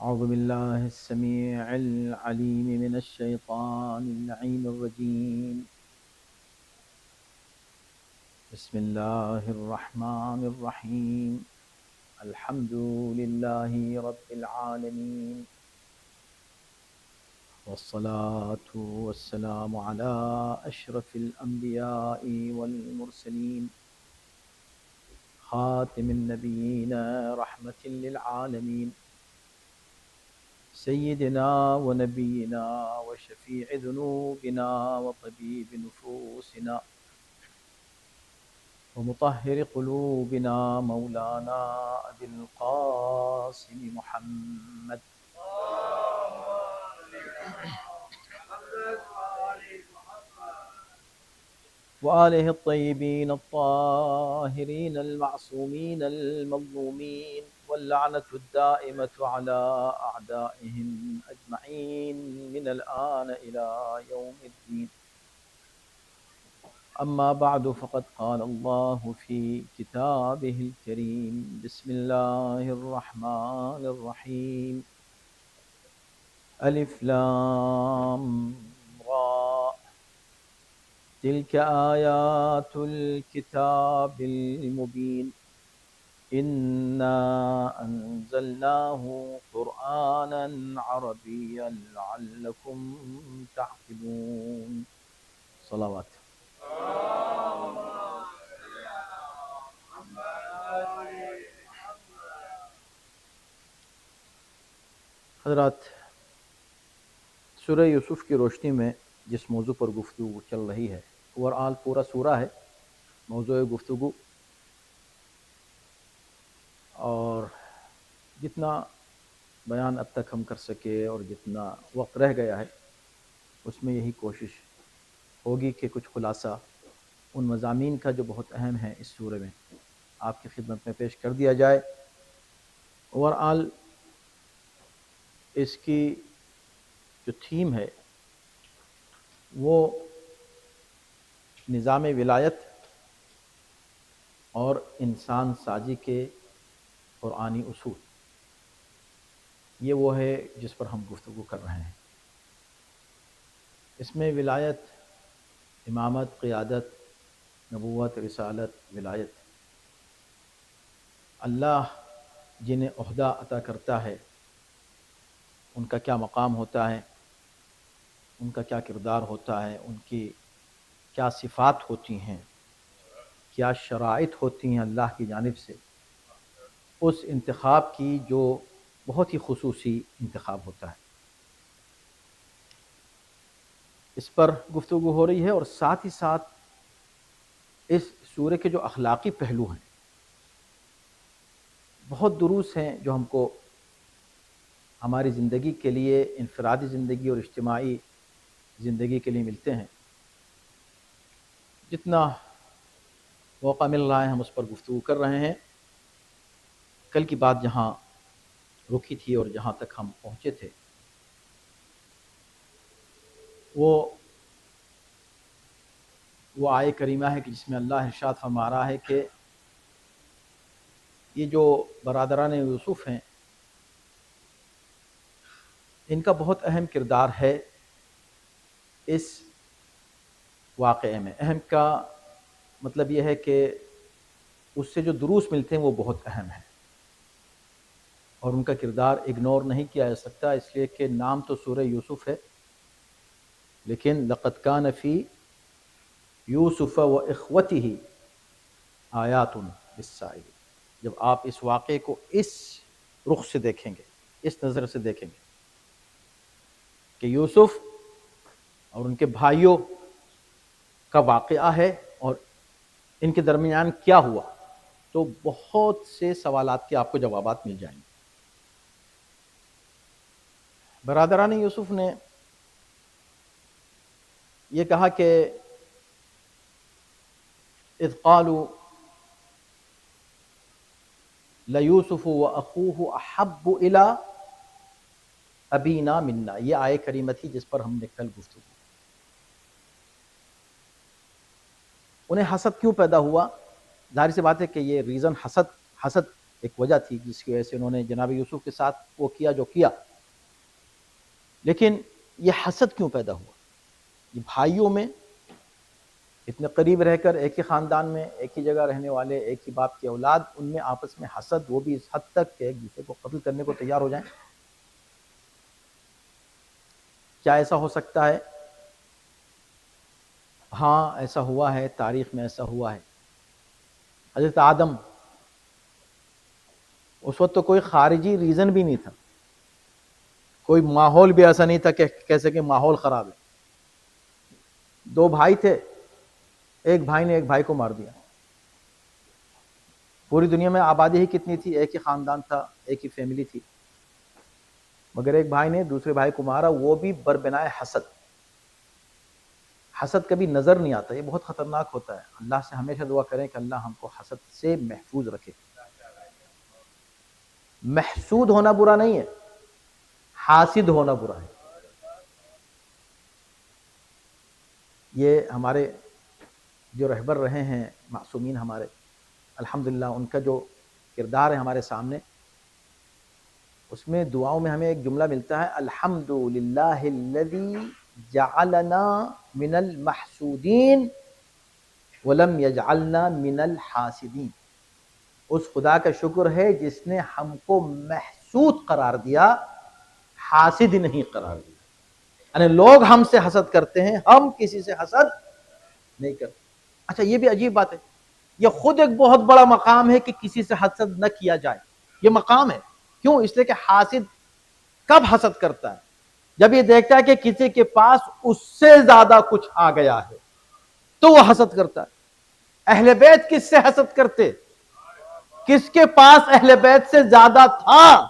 أعوذ بالله السميع العليم من الشيطان اللعين الرجيم. بسم الله الرحمن الرحيم. الحمد لله رب العالمين، والصلاة والسلام على أشرف الأنبياء والمرسلين، خاتم النبيين رحمة للعالمين، سيدنا ونبينا وشفيع ذنوبنا وطبيب نفوسنا ومطهر قلوبنا مولانا أبي القاسم محمد وآله الطيبين الطاهرين المعصومين المظلومين، واللعنة الدائمة على أعدائهم أجمعين من الآن إلى يوم الدين. أما بعد، فقد قال الله في كتابه الكريم: بسم الله الرحمن الرحيم. ألف لام را، تلك آيات الكتاب المبين، إنا أنزلناه قرآنا عربيا لعلكم تعقلون. صلوات. حضرات، سورہ یوسف کی روشنی میں جس موضوع پر گفتگو چل رہی ہے، اوورآل پورا سورہ ہے موضوع گفتگو، اور جتنا بیان اب تک ہم کر سکے اور جتنا وقت رہ گیا ہے اس میں یہی کوشش ہوگی کہ کچھ خلاصہ ان مضامین کا جو بہت اہم ہیں اس سورہ میں آپ کی خدمت میں پیش کر دیا جائے۔ اوورآل اس کی جو تھیم ہے وہ نظام ولایت اور انسان سازی کے قرآنی اصول، یہ وہ ہے جس پر ہم گفتگو کر رہے ہیں۔ اس میں ولایت، امامت، قیادت، نبوت، رسالت، ولایت، اللہ جنہیں عہدہ عطا کرتا ہے ان کا کیا مقام ہوتا ہے، ان کا کیا کردار ہوتا ہے، ان کی کیا صفات ہوتی ہیں، کیا شرائط ہوتی ہیں اللہ کی جانب سے، اس انتخاب کی جو بہت ہی خصوصی انتخاب ہوتا ہے، اس پر گفتگو ہو رہی ہے۔ اور ساتھ ہی ساتھ اس سورہ کے جو اخلاقی پہلو ہیں، بہت دروس ہیں جو ہم کو ہماری زندگی کے لیے، انفرادی زندگی اور اجتماعی زندگی کے لیے ملتے ہیں۔ جتنا موقع مل رہا ہے ہم اس پر گفتگو کر رہے ہیں۔ کل کی بات جہاں رکی تھی اور جہاں تک ہم پہنچے تھے، وہ آیہ کریمہ ہے کہ جس میں اللہ ارشاد فرما رہا ہے کہ یہ جو برادران یوسف ہیں ان کا بہت اہم کردار ہے اس واقعے میں۔ اہم کا مطلب یہ ہے کہ اس سے جو دروس ملتے ہیں وہ بہت اہم ہیں، اور ان کا کردار اگنور نہیں کیا جا سکتا، اس لیے کہ نام تو سورہ یوسف ہے، لیکن لقد کان فی یوسف و اخوتہ آیات للسائلین، جب آپ اس واقعے کو اس رخ سے دیکھیں گے، اس نظر سے دیکھیں گے کہ یوسف اور ان کے بھائیوں کا واقعہ ہے اور ان کے درمیان کیا ہوا، تو بہت سے سوالات کے آپ کو جوابات مل جائیں گے۔ برادران یوسف نے یہ کہا کہ اذ قالوا لیوسف واخوہ احب الی ابینا منا، یہ آیہ کریمہ تھی جس پر ہم نے کل گفتگو۔ انہیں حسد کیوں پیدا ہوا؟ ظاہر سی بات ہے کہ یہ ریزن حسد ایک وجہ تھی جس کی وجہ سے انہوں نے جناب یوسف کے ساتھ وہ کیا جو کیا. لیکن یہ حسد کیوں پیدا ہوا؟ یہ بھائیوں میں اتنے قریب رہ کر ایک ہی خاندان میں ایک ہی جگہ رہنے والے ایک ہی باپ کی اولاد، ان میں آپس میں حسد، وہ بھی اس حد تک کہ ایک دوسرے کو قتل کرنے کو تیار ہو جائیں. کیا ایسا ہو سکتا ہے؟ ہاں ایسا ہوا ہے، تاریخ میں ایسا ہوا ہے. حضرت آدم، اس وقت تو کوئی خارجی ریزن بھی نہیں تھا، کوئی ماحول بھی ایسا نہیں تھا کہ کیسے کہ ماحول خراب ہے. 2 بھائی تھے، ایک بھائی نے ایک بھائی کو مار دیا. پوری دنیا میں آبادی ہی کتنی تھی؟ ایک ہی خاندان تھا، ایک ہی فیملی تھی، مگر ایک بھائی نے دوسرے بھائی کو مارا، وہ بھی بربنائے حسد. حسد کبھی نظر نہیں آتا، یہ بہت خطرناک ہوتا ہے. اللہ سے ہمیشہ دعا کریں کہ اللہ ہم کو حسد سے محفوظ رکھے. محسود ہونا برا نہیں ہے، حاسد ہونا برا ہے. یہ ہمارے جو رہبر رہے ہیں معصومین ہمارے، الحمدللہ ان کا جو کردار ہے ہمارے سامنے، اس میں دعاؤں میں ہمیں ایک جملہ ملتا ہے، الحمدللہ الذی جعلنا من المحسودین ولم یجعلنا من الحاسدین. اس خدا کا شکر ہے جس نے ہم کو محسود قرار دیا، حاسد نہیں قرار دیا. یعنی لوگ ہم سے حسد کرتے ہیں، ہم کسی سے حسد نہیں کرتے. اچھا یہ بھی عجیب بات ہے، یہ خود ایک بہت بڑا مقام ہے کہ کسی سے حسد نہ کیا جائے. یہ مقام ہے، کیوں؟ اس لیے کہ حاسد کب حسد کرتا ہے؟ جب یہ دیکھتا ہے کہ کسی کے پاس اس سے زیادہ کچھ آ گیا ہے تو وہ حسد کرتا ہے. اہل بیت کس سے حسد کرتے؟ کس کے پاس اہل بیت سے زیادہ تھا؟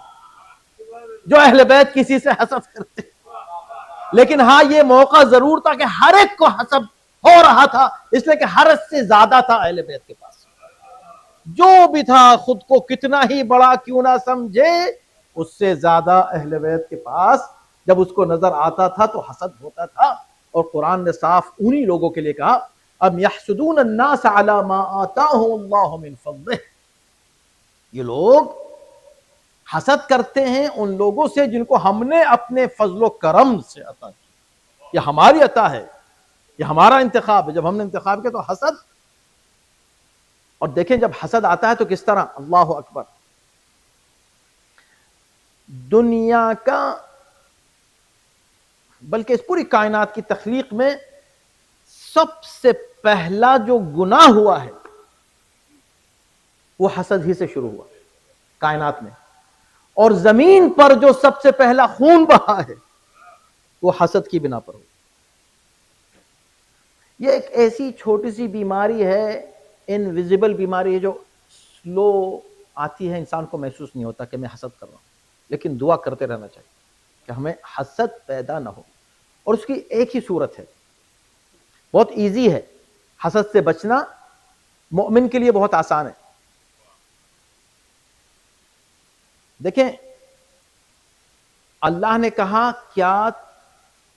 جو اہل بیت کسی سے حسد کرتے. لیکن ہاں یہ موقع ضرور تھا کہ ہر ایک کو حسد ہو رہا تھا، اس لیے کہ ہر ایک سے زیادہ تھا اہل بیت کے پاس. جو بھی تھا، خود کو کتنا ہی بڑا کیوں نہ سمجھے، اس سے زیادہ اہل بیت کے پاس جب اس کو نظر آتا تھا تو حسد ہوتا تھا. اور قرآن نے صاف انہی لوگوں کے لیے کہا، ام یحسدون الناس علی ما آتاہم اللہ من فضلہ. یہ لوگ حسد کرتے ہیں ان لوگوں سے جن کو ہم نے اپنے فضل و کرم سے عطا کیا. یہ ہماری عطا ہے، یہ ہمارا انتخاب ہے. جب ہم نے انتخاب کیا تو حسد. اور دیکھیں جب حسد آتا ہے تو کس طرح، اللہ اکبر، دنیا کا بلکہ اس پوری کائنات کی تخلیق میں سب سے پہلا جو گناہ ہوا ہے وہ حسد ہی سے شروع ہوا کائنات میں. اور زمین پر جو سب سے پہلا خون بہا ہے وہ حسد کی بنا پر ہو. یہ ایک ایسی چھوٹی سی بیماری ہے، انویزیبل بیماری ہے، جو سلو آتی ہے، انسان کو محسوس نہیں ہوتا کہ میں حسد کر رہا ہوں. لیکن دعا کرتے رہنا چاہیے کہ ہمیں حسد پیدا نہ ہو. اور اس کی ایک ہی صورت ہے، بہت ایزی ہے. حسد سے بچنا مومن کے لیے بہت آسان ہے. دیکھیں اللہ نے کہا، کیا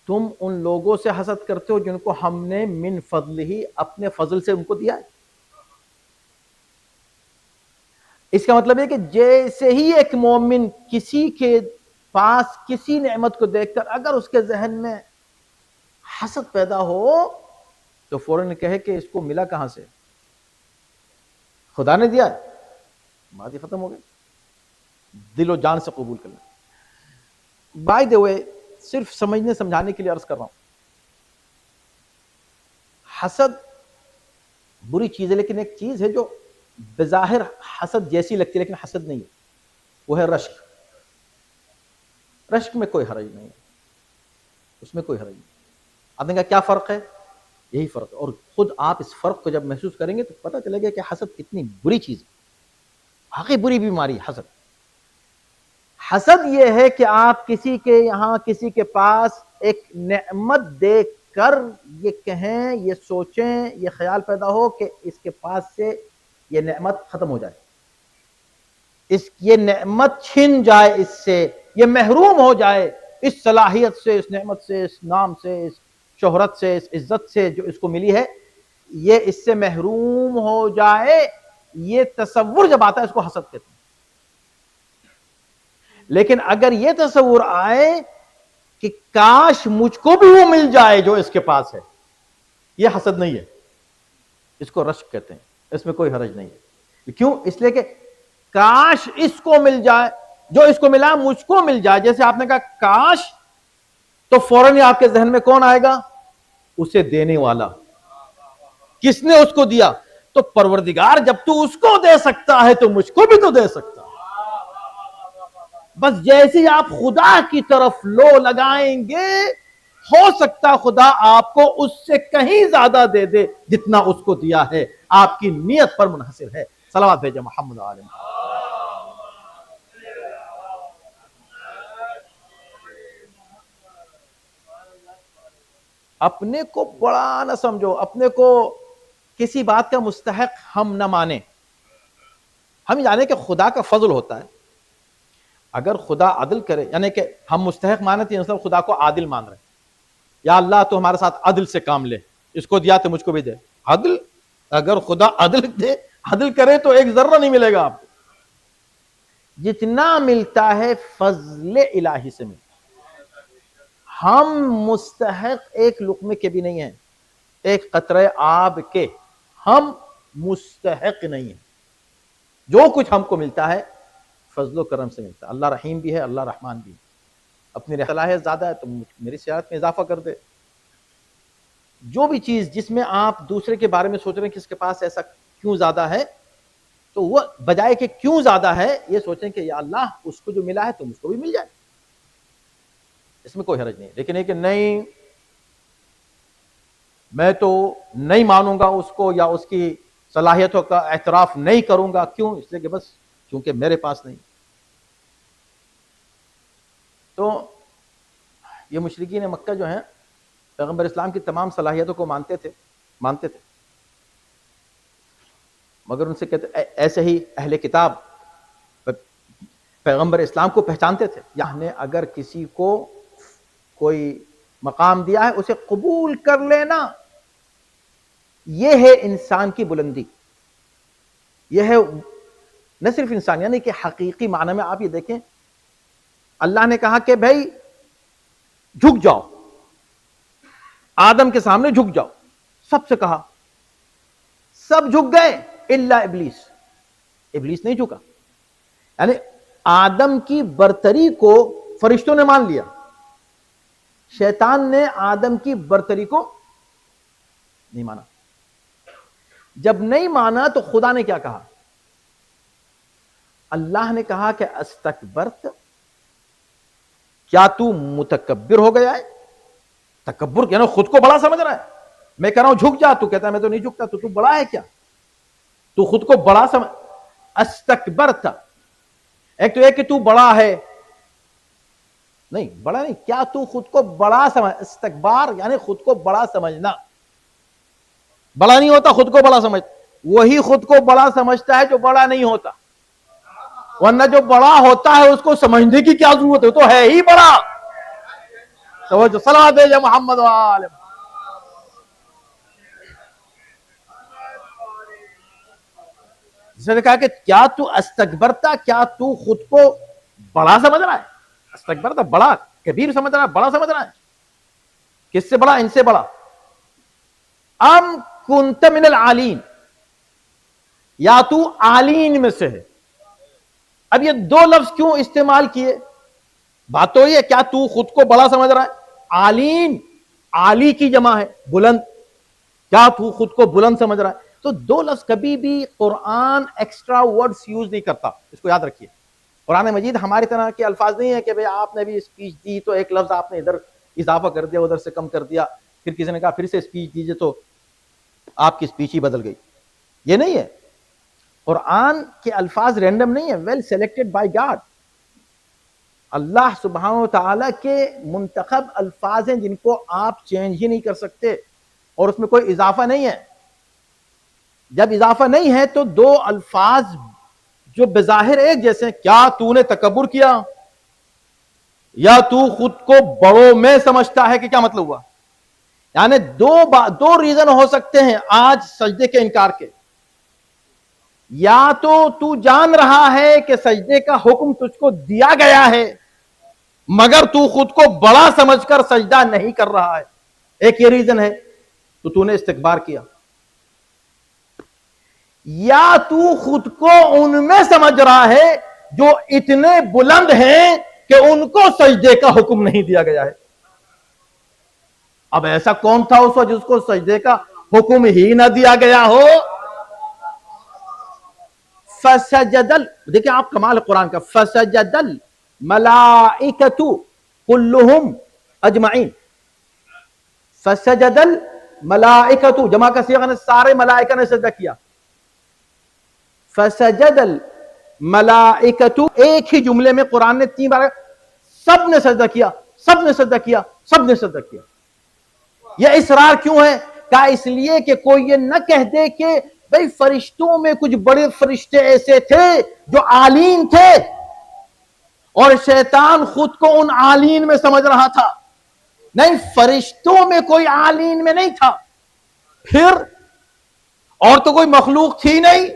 تم ان لوگوں سے حسد کرتے ہو جن کو ہم نے من فضل ہی، اپنے فضل سے ان کو دیا ہے. اس کا مطلب ہے کہ جیسے ہی ایک مومن کسی کے پاس کسی نعمت کو دیکھ کر اگر اس کے ذہن میں حسد پیدا ہو تو فوراً کہے کہ اس کو ملا کہاں سے؟ خدا نے دیا ہے، بات ہی ختم ہو گئی. دل و جان سے قبول کرنا. بائی دی وے، صرف سمجھنے سمجھانے کے لیے عرض کر رہا ہوں، حسد بری چیز ہے، لیکن ایک چیز ہے جو بظاہر حسد جیسی لگتی ہے لیکن حسد نہیں ہے، وہ ہے رشک. رشک میں کوئی حرج نہیں ہے، اس میں کوئی حرج نہیں. آپ نے کہا کیا فرق ہے؟ یہی فرق ہے. اور خود آپ اس فرق کو جب محسوس کریں گے تو پتہ چلے گا کہ حسد کتنی بری چیز ہے، واقعی بری بیماری ہے حسد. حسد یہ ہے کہ آپ کسی کے یہاں کسی کے پاس ایک نعمت دیکھ کر یہ کہیں، یہ سوچیں، یہ خیال پیدا ہو کہ اس کے پاس سے یہ نعمت ختم ہو جائے، یہ نعمت چھن جائے، اس سے یہ محروم ہو جائے، اس صلاحیت سے، اس نعمت سے، اس نام سے، اس شہرت سے، اس عزت سے جو اس کو ملی ہے، یہ اس سے محروم ہو جائے. یہ تصور جب آتا ہے اس کو حسد کہتے ہیں. لیکن اگر یہ تصور آئے کہ کاش مجھ کو بھی وہ مل جائے جو اس کے پاس ہے، یہ حسد نہیں ہے، اس کو رشک کہتے ہیں، اس میں کوئی حرج نہیں ہے۔ کیوں؟ اس لیے کہ کاش اس کو مل جائے، جو اس کو ملا مجھ کو مل جائے۔ جیسے آپ نے کہا کاش، تو فوراً ہی آپ کے ذہن میں کون آئے گا؟ اسے دینے والا۔ کس نے اس کو دیا؟ تو پروردگار، جب تو اس کو دے سکتا ہے تو مجھ کو بھی تو دے سکتا ہے۔ بس جیسے آپ خدا کی طرف لو لگائیں گے، ہو سکتا خدا آپ کو اس سے کہیں زیادہ دے دے جتنا اس کو دیا ہے۔ آپ کی نیت پر منحصر ہے۔ صلوات بھیجیں محمد علیہ۔ اپنے کو بڑا نہ سمجھو، اپنے کو کسی بات کا مستحق ہم نہ مانیں۔ ہم جانے کہ خدا کا فضل ہوتا ہے، اگر خدا عدل کرے، یعنی کہ ہم مستحق مانتے ہیں، مطلب خدا کو عادل مان رہے ہیں۔ یا اللہ تو ہمارے ساتھ عدل سے کام لے، اس کو دیا تو مجھ کو بھی دے۔ عدل، اگر خدا عدل کرے تو ایک ذرہ نہیں ملے گا آپ کو۔ جتنا ملتا ہے فضل الہی سے ملتا ہے۔ ہم مستحق ایک لقمے کے بھی نہیں ہیں، ایک قطرہ آب کے ہم مستحق نہیں ہیں۔ جو کچھ ہم کو ملتا ہے فضل و کرم سے ملتا ہے۔ اللہ رحیم بھی ہے، اللہ رحمان بھی ہے۔ اپنی صلاحیت زیادہ ہے تو میری صلاحیت میں اضافہ کر دے۔ جو بھی چیز جس میں آپ دوسرے کے بارے میں سوچ رہے ہیں کہ اس کے پاس ایسا کیوں زیادہ ہے، تو وہ بجائے کہ کیوں زیادہ ہے یہ سوچیں کہ یا اللہ اس کو جو ملا ہے تو مجھ کو بھی مل جائے، اس میں کوئی حرج نہیں۔ لیکن یہ کہ نہیں، میں تو نہیں مانوں گا اس کو یا اس کی صلاحیتوں کا اعتراف نہیں کروں گا، کیوں؟ اس لیے کہ بس چونکہ میرے پاس نہیں۔ تو یہ مشرکین مکہ جو ہیں پیغمبر اسلام کی تمام صلاحیتوں کو مانتے تھے، مگر ان سے کہتے ایسے ہی اہل کتاب پیغمبر اسلام کو پہچانتے تھے۔ اللہ نے اگر کسی کو کوئی مقام دیا ہے اسے قبول کر لینا، یہ ہے انسان کی بلندی، یہ ہے نہ صرف انسان، یعنی کہ حقیقی معنی میں آپ یہ دیکھیں، اللہ نے کہا کہ بھائی جھک جاؤ، آدم کے سامنے جھک جاؤ، سب سے کہا، سب جھک گئے الا ابلیس۔ ابلیس نہیں جھکا، یعنی آدم کی برتری کو فرشتوں نے مان لیا، شیطان نے آدم کی برتری کو نہیں مانا۔ جب نہیں مانا تو خدا نے کیا کہا؟ اللہ نے کہا کہ استکبرت، کیا تو متکبر ہو گیا ہے؟ تکبر یعنی خود کو بڑا سمجھ رہا ہے۔ میں کہہ رہا ہوں جھک جا، تو کہتا ہے میں تو نہیں جھکتا، تو بڑا ہے کیا؟ تو خود کو بڑا سمجھ، استکبرت، ایک تو یہ کہ تو بڑا ہے، نہیں بڑا نہیں، کیا تو خود کو بڑا سمجھ، استکبار یعنی خود کو بڑا سمجھنا۔ بڑا نہیں ہوتا خود کو بڑا سمجھ، وہی خود کو بڑا سمجھتا ہے جو بڑا نہیں ہوتا، ورنہ جو بڑا ہوتا ہے اس کو سمجھنے کی کیا ضرورت ہے، تو ہے ہی بڑا۔ توجہ، صلوات بھیجیں محمد وآلہ۔ جس نے کہا کہ کیا تو استکبرتا، کیا تو خود کو بڑا سمجھ رہا ہے؟ استکبرتا بڑا، کبیر سمجھ رہا ہے، بڑا سمجھ رہا ہے۔ کس سے بڑا؟ ان سے بڑا۔ ام کنت من العالین، یا تو عالین میں سے ہے۔ اب یہ دو لفظ کیوں استعمال کیے؟ بات تو یہ، کیا تو خود کو بڑا سمجھ رہا ہے؟ عالین، عالی کی جمع ہے، بلند، کیا تو خود کو بلند سمجھ رہا ہے؟ تو دو لفظ کبھی بھی قرآن ایکسٹرا ورڈز یوز نہیں کرتا، اس کو یاد رکھیے۔ قرآن مجید ہماری طرح کے الفاظ نہیں ہے کہ بھئی آپ نے بھی اسپیچ دی تو ایک لفظ آپ نے ادھر اضافہ کر دیا، ادھر سے کم کر دیا، پھر کسی نے کہا پھر سے اسپیچ دیجئے تو آپ کی اسپیچ ہی بدل گئی۔ یہ نہیں ہے، قرآن کے الفاظ رینڈم نہیں ہیں، ویل سلیکٹڈ بائی گاڈ۔ اللہ سبحانہ و تعالیٰ کے منتخب الفاظ ہیں جن کو آپ چینج ہی نہیں کر سکتے، اور اس میں کوئی اضافہ نہیں ہے۔ جب اضافہ نہیں ہے تو دو الفاظ جو بظاہر ایک جیسے ہیں، کیا تو نے تکبر کیا یا تو خود کو بڑوں میں سمجھتا ہے، کہ کیا مطلب ہوا؟ یعنی دو ریزن ہو سکتے ہیں آج سجدے کے انکار کے، یا تو جان رہا ہے کہ سجدے کا حکم تجھ کو دیا گیا ہے مگر تو خود کو بڑا سمجھ کر سجدہ نہیں کر رہا ہے. ایک یہ ریزن ہے تو نے استکبار کیا. یا تو خود کو ان میں سمجھ رہا ہے جو اتنے بلند ہیں کہ ان کو سجدے کا حکم نہیں دیا گیا ہے. اب ایسا کون تھا اس وقت جس کو سجدے کا حکم ہی نہ دیا گیا ہو؟ فسجدل، دیکھیں آپ کمال قرآن کا، فسجدل ملائکۃ کلہم اجمعین. فسجدل ملائکۃ، جمع کا صیغہ نے سارے ملائکہ نے سجدہ کیا. فسجدل ملائکۃ، ایک ہی جملے میں قرآن نے 3 بار سب نے سجدہ کیا، سب نے سجدہ کیا، سب نے سجدہ کیا. یہ اصرار کیوں ہے؟ کہا اس لیے کہ کوئی یہ نہ کہہ دے کہ بھئی فرشتوں میں کچھ بڑے فرشتے ایسے تھے جو عالین تھے اور شیطان خود کو ان عالین میں سمجھ رہا تھا. نہیں، فرشتوں میں کوئی عالین میں نہیں تھا. پھر اور تو کوئی مخلوق تھی نہیں،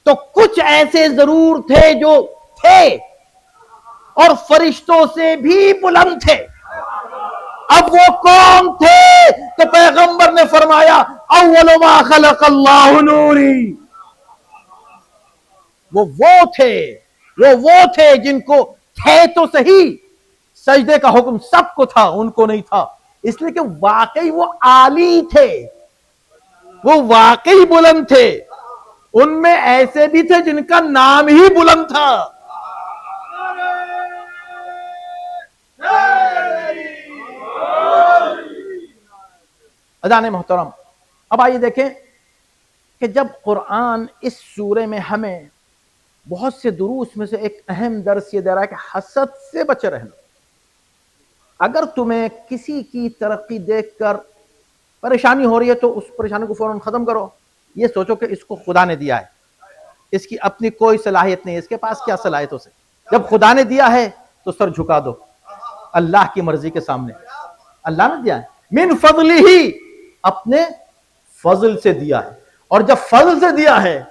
تو کچھ ایسے ضرور تھے جو تھے اور فرشتوں سے بھی بلند تھے. اب وہ کون تھے؟ تو پیغمبر نے فرمایا اول ما خلق اللہ نوری. وہ تھے جن کو تھے تو صحیح، سجدے کا حکم سب کو تھا، ان کو نہیں تھا. اس لیے کہ واقعی وہ عالی تھے، وہ واقعی بلند تھے. ان میں ایسے بھی تھے جن کا نام ہی بلند تھا. اذان محترم، اب آئیے دیکھیں کہ جب قرآن اس سورے میں ہمیں بہت سے دروس میں سے ایک اہم درس یہ دے رہا ہے کہ حسد سے بچے رہنا. اگر تمہیں کسی کی ترقی دیکھ کر پریشانی ہو رہی ہے تو اس پریشانی کو فوراً ختم کرو. یہ سوچو کہ اس کو خدا نے دیا ہے، اس کی اپنی کوئی صلاحیت نہیں ہے، اس کے پاس کیا صلاحیت ہو سکتی. جب خدا نے دیا ہے تو سر جھکا دو اللہ کی مرضی کے سامنے. اللہ نے دیا ہے، من فضلہ ہی، اپنے فضل سے دیا ہے. اور جب فضل سے دیا ہے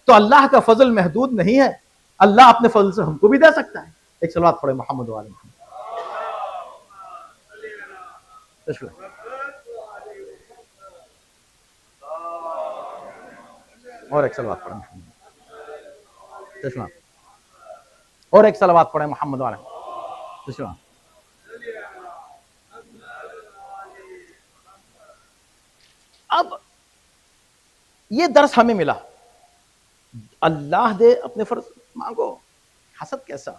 تو اللہ کا فضل محدود نہیں ہے، اللہ اپنے فضل سے ہم کو بھی دے سکتا ہے. ایک صلوات پڑھے محمد وعلی محمد. اور ایک صلوات پڑھے محمد، اور ایک صلوات پڑھے محمد وعلی محمد. اب یہ درس ہمیں ملا، اللہ دے اپنے فرض مانگو. حسد کیسا؟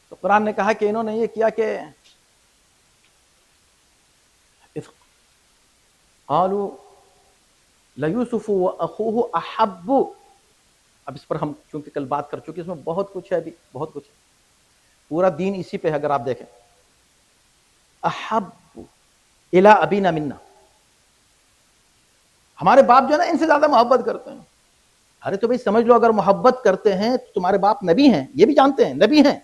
تو قرآن نے کہا کہ انہوں نے یہ کیا کہ قالوا لیوسف واخوہ احب. اب اس پر ہم چونکہ کل بات کر چکے، اس میں بہت کچھ ہے، ابھی بہت کچھ ہے، پورا دین اسی پہ ہے. اگر آپ دیکھیں احب الی ابینا منا، ہمارے باپ جو ہے نا ان سے زیادہ محبت کرتے ہیں. ارے تو بھئی سمجھ لو، اگر محبت کرتے ہیں تو تمہارے باپ نبی ہیں، یہ بھی جانتے ہیں نبی ہیں.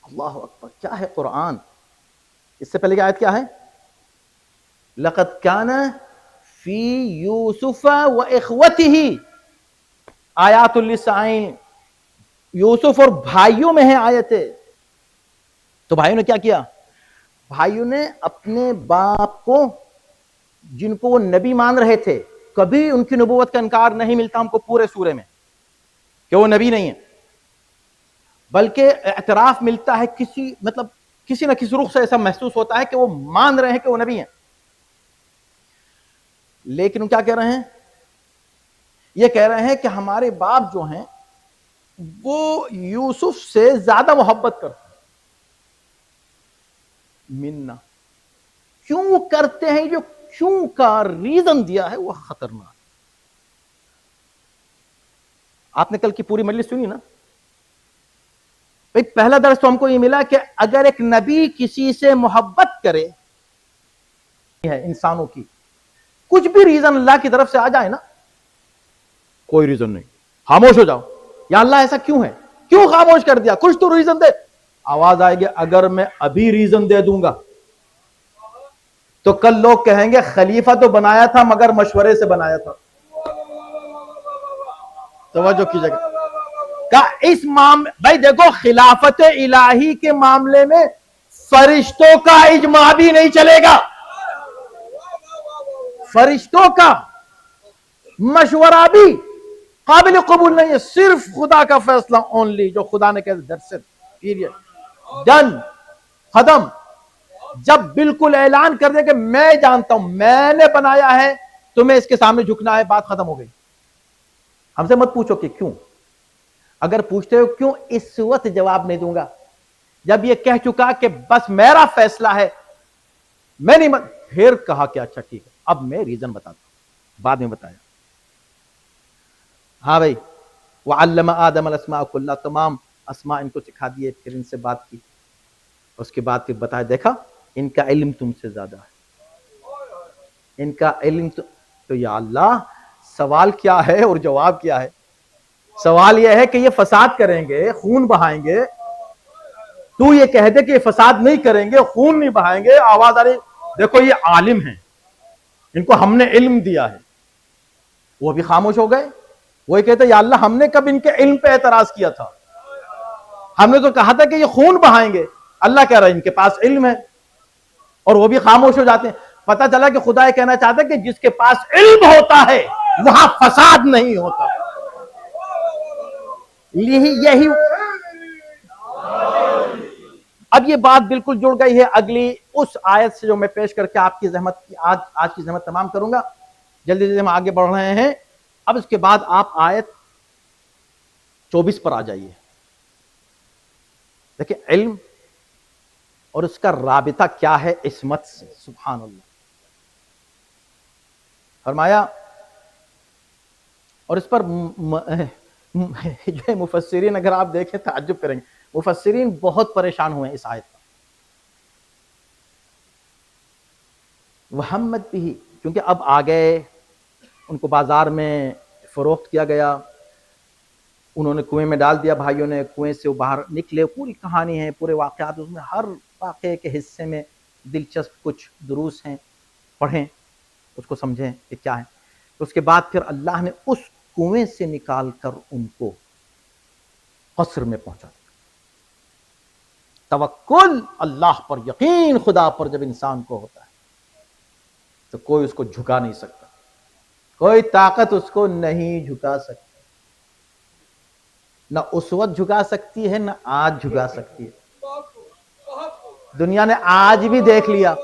اللہ اکبر، کیا ہے قرآن. اس سے پہلے کی آیت کیا ہے؟ لقد کان فی یوسف و اخوتہ آیات للسائلین. یوسف اور بھائیوں میں ہیں آیتیں. تو بھائیوں نے کیا کیا؟ بھائیوں نے اپنے باپ کو، جن کو وہ نبی مان رہے تھے، کبھی ان کی نبوت کا انکار نہیں ملتا ہم کو پورے سورے میں کہ وہ نبی نہیں ہے، بلکہ اعتراف ملتا ہے کسی نہ کسی رخ سے ایسا محسوس ہوتا ہے کہ وہ مان رہے ہیں کہ وہ نبی ہیں. لیکن وہ کیا کہہ رہے ہیں؟ یہ کہہ رہے ہیں کہ ہمارے باپ جو ہیں وہ یوسف سے زیادہ محبت کرتے ہیں منا. کیوں کرتے ہیں؟ جو کیوں کا ریزن دیا ہے وہ خطرناک. آپ نے کل کی پوری مجلس سنی نا. پہلا درس تو ہم کو یہ ملا کہ اگر ایک نبی کسی سے محبت کرے ہے انسانوں کی، کچھ بھی ریزن اللہ کی طرف سے آ جائے نا، کوئی ریزن نہیں، خاموش ہو جاؤ. یا اللہ ایسا کیوں ہے، کیوں خاموش کر دیا؟ کچھ تو ریزن دے. آواز آئے گی اگر میں ابھی ریزن دے دوں گا تو کل لوگ کہیں گے خلیفہ تو بنایا تھا مگر مشورے سے بنایا تھا. توجہ کیجیے گا کہ اس بھائی دیکھو خلافت الہی کے معاملے میں فرشتوں کا اجماع بھی نہیں چلے گا، فرشتوں کا مشورہ بھی قابل قبول نہیں ہے، صرف خدا کا فیصلہ اونلی، جو خدا نے کہا دیٹس اٹ پیریڈ ڈن ختم۔ جب بالکل اعلان کر دے کہ میں جانتا ہوں، میں نے بنایا ہے، تمہیں اس کے سامنے جھکنا ہے، بات ختم ہو گئی۔ ہم سے مت پوچھو کہ کیوں، اگر پوچھتے ہو کیوں، اس وقت جواب نہیں دوں گا۔ جب یہ کہہ چکا کہ بس میرا فیصلہ ہے، میں نہیں پھر کہا کہ اچھا ٹھیک ہے، اب میں ریزن بتاتا ہوں، بعد میں بتایا۔ ہاں بھائی، وَعَلَّمَ آدَمَ الْأَسْمَاءَ كُلَّهَا، تمام اسماء ان کو سکھا دیے، پھر ان سے بات کی، اس کے بعد پھر بتایا دیکھا ان کا علم تم سے زیادہ ہے، ان کا علم تو یا اللہ سوال کیا ہے اور جواب کیا ہے؟ سوال یہ ہے کہ یہ فساد کریں گے، خون بہائیں گے، تو یہ کہہ دے کہ یہ فساد نہیں کریں گے، خون نہیں بہائیں گے، آواز آ رہی دیکھو یہ عالم ہیں، ان کو ہم نے علم دیا ہے، وہ بھی خاموش ہو گئے۔ وہی کہتے یا اللہ ہم نے کب ان کے علم پہ اعتراض کیا تھا؟ ہم نے تو کہا تھا کہ یہ خون بہائیں گے، اللہ کہہ رہا ہے ان کے پاس علم ہے، اور وہ بھی خاموش ہو جاتے ہیں۔ پتہ چلا کہ خدا یہ کہنا چاہتا ہے کہ جس کے پاس علم ہوتا ہے وہاں فساد نہیں ہوتا۔ یہی اب یہ بات بالکل جڑ گئی ہے اگلی اس آیت سے جو میں پیش کر کے آپ کی زحمت آج کی زحمت تمام کروں گا۔ جلدی جلدی ہم آگے بڑھ رہے ہیں۔ اب اس کے بعد آپ آیت 24 پر آ جائیے۔ دیکھیں علم اور اس کا رابطہ کیا ہے عصمت سے، سبحان اللہ۔ فرمایا، اور اس پر جو مفسرین اگر آپ دیکھیں تعجب کریں گے، مفسرین بہت پریشان ہوئے اس آیت پر۔ وحمد بھی، کیونکہ اب آ گئے، ان کو بازار میں فروخت کیا گیا، انہوں نے کنویں میں ڈال دیا، بھائیوں نے کنویں سے وہ باہر نکلے، پوری کہانی ہے، پورے واقعات، اس میں ہر واقعے کے حصے میں دلچسپ کچھ دروس ہیں، پڑھیں اس کو سمجھیں کہ کیا ہے۔ تو اس کے بعد پھر اللہ نے اس کنویں سے نکال کر ان کو قصر میں پہنچا دیا۔ توکل اللہ پر، یقین خدا پر جب انسان کو ہوتا ہے تو کوئی اس کو جھکا نہیں سکتا، کوئی طاقت اس کو نہیں جھکا سکتی، نہ اس وقت جھکا سکتی ہے نہ آج جھکا سکتی ہے۔ دنیا نے آج بھی دیکھ لیا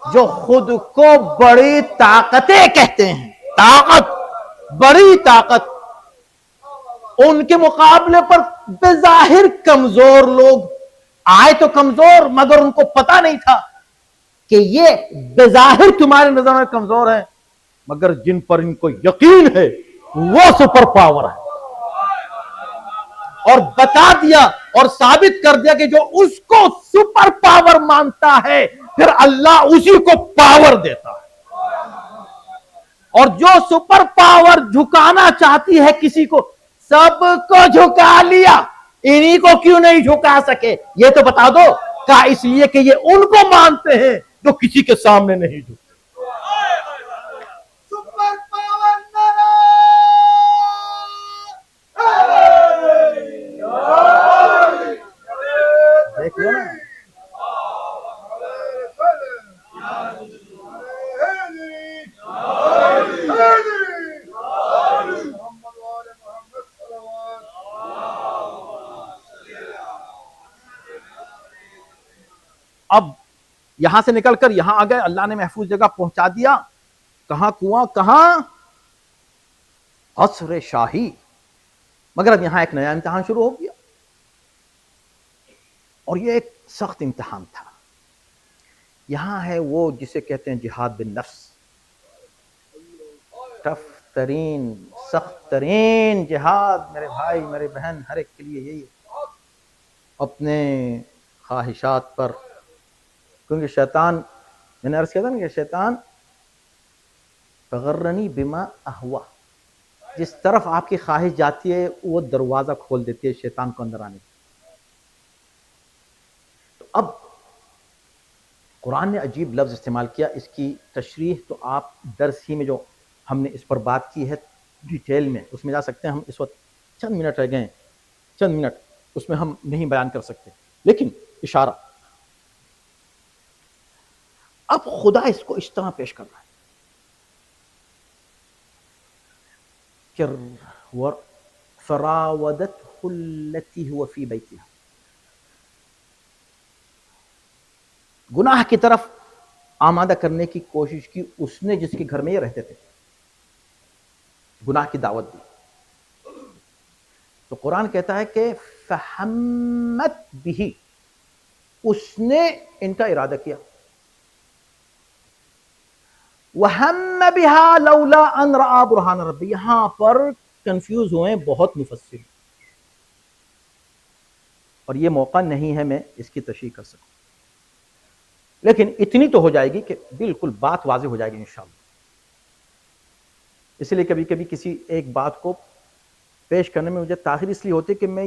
جو خود کو بڑی طاقتیں کہتے ہیں، طاقت، بڑی طاقت، ان کے مقابلے پر بظاہر کمزور لوگ آئے تو کمزور، مگر ان کو پتا نہیں تھا کہ یہ بظاہر تمہارے نظر میں کمزور ہیں، مگر جن پر ان کو یقین ہے وہ سپر پاور ہے، اور بتا دیا اور ثابت کر دیا کہ جو اس کو سپر پاور مانتا ہے پھر اللہ اسی کو پاور دیتا ہے، اور جو سپر پاور جھکانا چاہتی ہے کسی کو، سب کو جھکا لیا، انہی کو کیوں نہیں جھکا سکے یہ تو بتا دو۔ کہا اس لیے کہ یہ ان کو مانتے ہیں جو کسی کے سامنے نہیں جھکتے۔ سپر پاور دیکھ لو نا، اب یہاں سے نکل کر یہاں آ گئے، اللہ نے محفوظ جگہ پہنچا دیا۔ کہاں کنواں، کہاں قصر شاہی، مگر اب یہاں ایک نیا امتحان شروع ہو گیا، اور یہ ایک سخت امتحان تھا۔ یہاں ہے وہ جسے کہتے ہیں جہاد بالنفس، ٹف ترین، سخت ترین جہاد میرے بھائی میرے بہن ہر ایک کے لیے یہی ہے، اپنے خواہشات پر، کیونکہ شیطان، میں نے عرض کیا تھا نا کہ شیطان فغرنی بما اہوا، جس طرف آپ کی خواہش جاتی ہے وہ دروازہ کھول دیتی ہے شیطان کو اندر آنے کا۔ تو اب قرآن نے عجیب لفظ استعمال کیا، اس کی تشریح تو آپ درس ہی میں جو ہم نے اس پر بات کی ہے ڈیٹیل میں اس میں جا سکتے ہیں. ہم اس وقت چند منٹ رہ گئے ہیں، چند منٹ اس میں ہم نہیں بیان کر سکتے، لیکن اشارہ. اب خدا اس کو اس طرح پیش کر رہا ہے کہ فراودته التي هو في بيتها، گناہ کی طرف آمادہ کرنے کی کوشش کی اس نے جس کے گھر میں یہ رہتے تھے، گناہ کی دعوت دی. تو قرآن کہتا ہے کہ فہمت بھی، اس نے ان کا ارادہ کیا. وہم بہا لولا ان رأى برہان ربی، یہاں پر کنفیوز ہوئے بہت مفسر، اور یہ موقع نہیں ہے میں اس کی تشریح کر سکوں، لیکن اتنی تو ہو جائے گی کہ بالکل بات واضح ہو جائے گی انشاءاللہ. اس لیے کبھی کبھی کسی ایک بات کو پیش کرنے میں مجھے تاخیر اس لیے ہوتی ہے کہ میں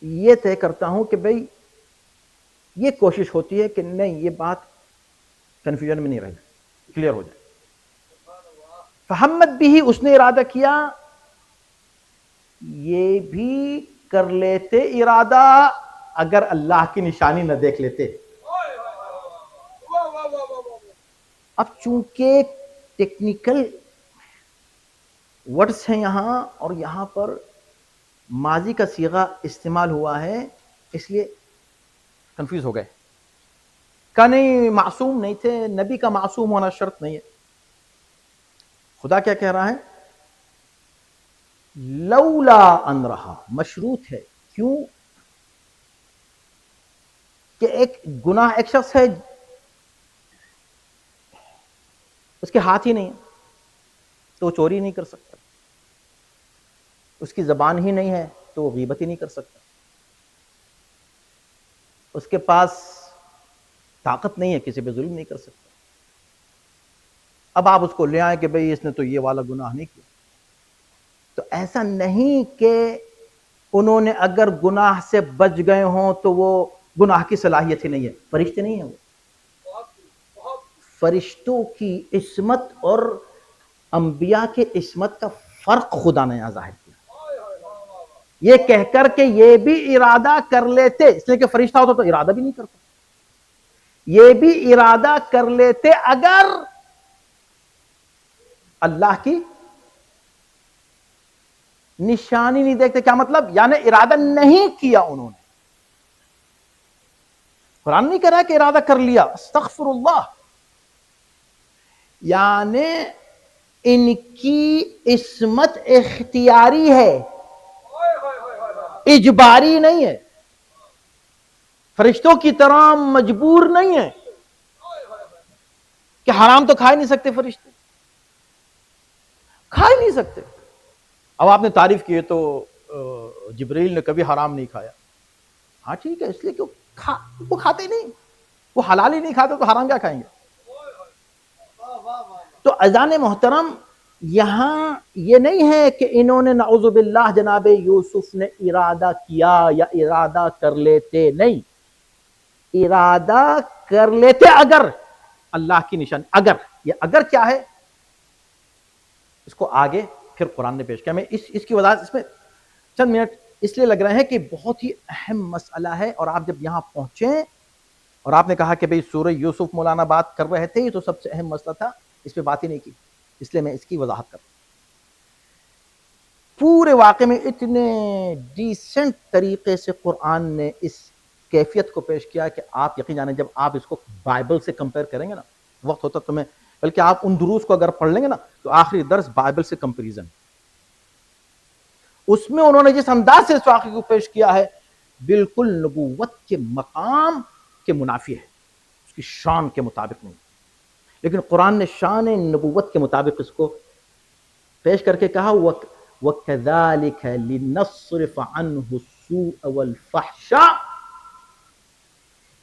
یہ طے کرتا ہوں کہ بھئی یہ کوشش ہوتی ہے کہ نہیں یہ بات کنفیوژن میں نہیں رہے، کلیئر ہو جائے. فہمت بھی، اس نے ارادہ کیا. یہ بھی کر لیتے ارادہ اگر اللہ کی نشانی نہ دیکھ لیتے. اب چونکہ ٹیکنیکل ورڈز ہیں یہاں، اور یہاں پر ماضی کا صیغہ استعمال ہوا ہے، اس لیے کنفیوز ہو گئے. کہ نہیں معصوم نہیں تھے، نبی کا معصوم ہونا شرط نہیں ہے. خدا کیا کہہ رہا ہے؟ لولا ان رہا، مشروط ہے. کیوں؟ کہ ایک گناہ، ایک شخص ہے اس کے ہاتھ ہی نہیں تو وہ چوری نہیں کر سکتا، اس کی زبان ہی نہیں ہے تو وہ غیبت ہی نہیں کر سکتا، اس کے پاس طاقت نہیں ہے کسی پہ ظلم نہیں کر سکتا. اب آپ اس کو لے آئیں کہ بھئی اس نے تو یہ والا گناہ نہیں کیا. تو ایسا نہیں کہ انہوں نے اگر گناہ سے بچ گئے ہوں تو وہ گناہ کی صلاحیت ہی نہیں ہے. فرشتے نہیں ہیں وہ. فرشتوں کی عصمت اور انبیاء کے عصمت کا فرق خدا نے یہاں ظاہر کیا، یہ کہہ کر کہ یہ بھی ارادہ کر لیتے، اس لیے کہ فرشتہ ہوتا تو ارادہ بھی نہیں کرتا. یہ بھی ارادہ کر لیتے اگر اللہ کی نشانی نہیں دیکھتے. کیا مطلب؟ یعنی ارادہ نہیں کیا انہوں نے. قرآن نہیں کہہ رہا کہ ارادہ کر لیا، استغفر اللہ. یعنی ان کی عصمت اختیاری ہے، اجباری نہیں ہے. فرشتوں کی طرح مجبور نہیں ہے کہ حرام تو کھا ہی نہیں سکتے، فرشتے کھا ہی نہیں سکتے. اب آپ نے تعریف کی ہے تو جبریل نے کبھی حرام نہیں کھایا. ہاں ٹھیک ہے، اس لیے کہ وہ کھاتے ہی نہیں، وہ حلال ہی نہیں کھاتے تو حرام کیا کھائیں گے. تو اذان محترم یہاں یہ نہیں ہے کہ انہوں نے نعوذ باللہ جناب یوسف نے ارادہ کیا یا ارادہ کر لیتے، نہیں. ارادہ کر لیتے اگر اللہ کی نشانی. اگر یہ اگر کیا ہے اس کو آگے پھر قرآن نے پیش کیا. میں اس کی وضاحت اس میں چند منٹ اس لیے لگ رہے ہیں کہ بہت ہی اہم مسئلہ ہے. اور آپ جب یہاں پہنچیں اور آپ نے کہا کہ بھئی سورہ یوسف مولانا بات کر رہے تھے، یہ تو سب سے اہم مسئلہ تھا، اس پہ بات ہی نہیں کی، اس لیے میں اس کی وضاحت کرتا ہوں. پورے واقعے میں اتنے ڈیسنٹ طریقے سے قرآن نے اس کیفیت کو پیش کیا کہ آپ یقین جانیں جب آپ اس کو بائبل سے کمپیئر کریں گے نا، وقت ہوتا تو میں بلکہ آپ ان دروس کو اگر پڑھ لیں گے نا تو آخری درس بائبل سے کمپیریزن. اس میں انہوں نے جس انداز سے اس واقعے کو پیش کیا ہے بالکل نبوت کے مقام کے منافی ہے، اس کی شان کے مطابق نہیں. لیکن قرآن نے شان نبوت کے مطابق اس کو پیش کر کے کہا وَكَذَلِكَ لِنَصْرِفَ عَنْهُ السُّوءَ وَالْفَحْشَاءَ.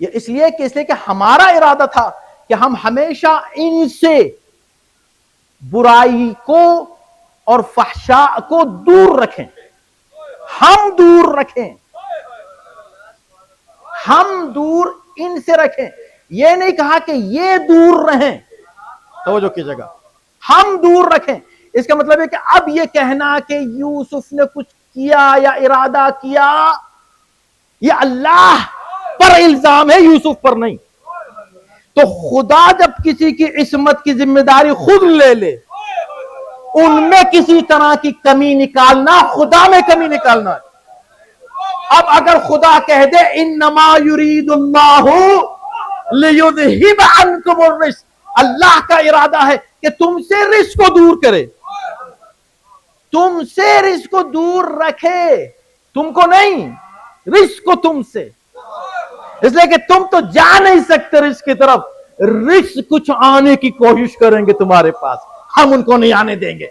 یہ اس لیے کہ ہمارا ارادہ تھا کہ ہم ہمیشہ ان سے برائی کو اور فحشاء کو دور رکھیں. ہم دور رکھیں، ہم دور ان سے رکھیں. یہ نہیں کہا کہ یہ دور رہیں، توجہ کی جگہ ہم دور رکھیں. اس کا مطلب ہے کہ اب یہ کہنا کہ یوسف نے کچھ کیا یا ارادہ کیا، یہ اللہ پر الزام ہے، یوسف پر نہیں. تو خدا جب کسی کی عصمت کی ذمہ داری خود لے لے، ان میں کسی طرح کی کمی نکالنا خدا میں کمی نکالنا ہے. اب اگر خدا کہہ دے انما یرید اللہ لیذہب عنکم الرجس، اللہ کا ارادہ ہے کہ تم سے رزق کو دور کرے، تم سے رزق کو دور رکھے، تم کو نہیں، رزق کو تم سے. اس لیے کہ تم تو جا نہیں سکتے رزق کی طرف، رزق کچھ آنے کی کوشش کریں گے تمہارے پاس، ہم ان کو نہیں آنے دیں گے.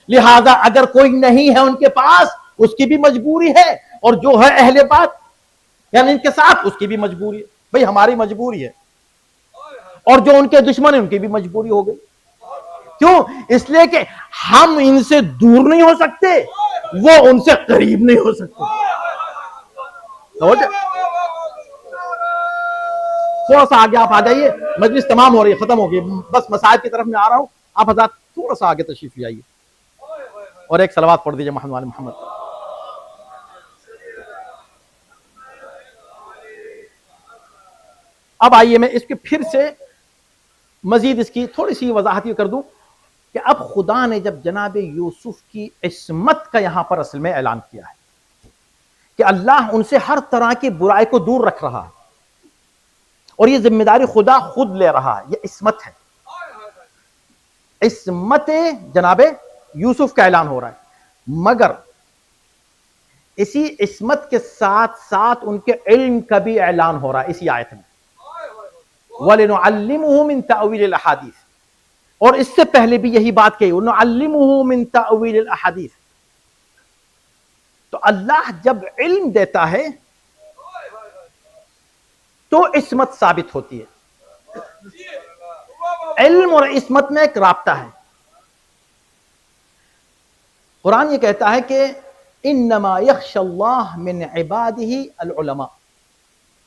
لہذا اگر کوئی نہیں ہے ان کے پاس، اس کی بھی مجبوری ہے، اور جو ہے اہل بات یعنی ان کے ساتھ، اس کی بھی مجبوری ہے. بھئی ہماری مجبوری ہے، اور جو ان کے دشمن ہیں ان کی بھی مجبوری ہو گئی. کیوں؟ اس لیے کہ ہم ان سے دور نہیں ہو سکتے، وہ ان سے قریب نہیں ہو سکتے. تھوڑا سا آگے آپ آ جائیے، مجلس تمام ہو رہی ہے، ختم ہو گئی، بس مسائل کی طرف میں آ رہا ہوں. آپ حضرات تھوڑا سا آگے تشریف لے آئیے اور ایک صلوات پڑھ دیجیے محمد وال محمد. اب آئیے میں اس کے پھر سے مزید اس کی تھوڑی سی وضاحت یہ کر دوں کہ اب خدا نے جب جناب یوسف کی عصمت کا یہاں پر اصل میں اعلان کیا ہے کہ اللہ ان سے ہر طرح کی برائی کو دور رکھ رہا ہے، اور یہ ذمہ داری خدا خود لے رہا ہے، یہ عصمت ہے. عصمت جناب یوسف کا اعلان ہو رہا ہے، مگر اسی عصمت کے ساتھ ساتھ ان کے علم کا بھی اعلان ہو رہا ہے اسی آیت میں. وَلِنُعَلِّمُهُ مِن تَأْوِيلِ الْأَحَادِيثِ، اور اس سے پہلے بھی یہی بات کہی، وَنُعَلِّمُهُ مِن تَأْوِيلِ الْأَحَادِيثِ. تو اللہ جب علم دیتا ہے تو عصمت ثابت ہوتی ہے. علم اور عصمت میں ایک رابطہ ہے. قرآن یہ کہتا ہے کہ انما یخشی اللہ من عبادہ العلماء،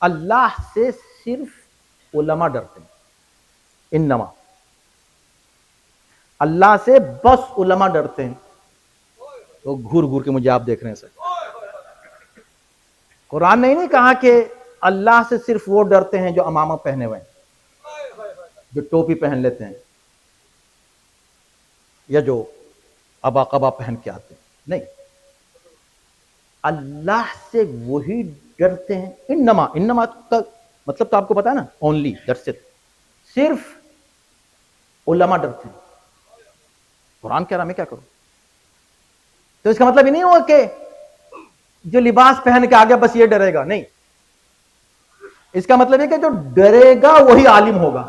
اللہ سے صرف علماء ڈرتے ہیں. انما، اللہ سے بس علماء ڈرتے ہیں. تو گھور گھور کے مجھے آپ دیکھ رہے ہیں سر، قرآن نے نہیں کہا کہ اللہ سے صرف وہ ڈرتے ہیں جو عمامہ پہنے ہوئے ہیں، جو ٹوپی پہن لیتے ہیں، یا جو ابا قبا پہن کے آتے ہیں. نہیں، اللہ سے وہی ڈرتے ہیں. انما، انما کا مطلب تو آپ کو پتا ہے نا، اونلی، دیٹس اٹ، صرف علماء ڈرتے ہیں. قرآن کہہ رہا میں کیا کروں؟ تو اس کا مطلب یہ نہیں ہوا کہ جو لباس پہن کے آگے بس یہ ڈرے گا، نہیں. اس کا مطلب ہے کہ جو ڈرے گا وہی عالم ہوگا،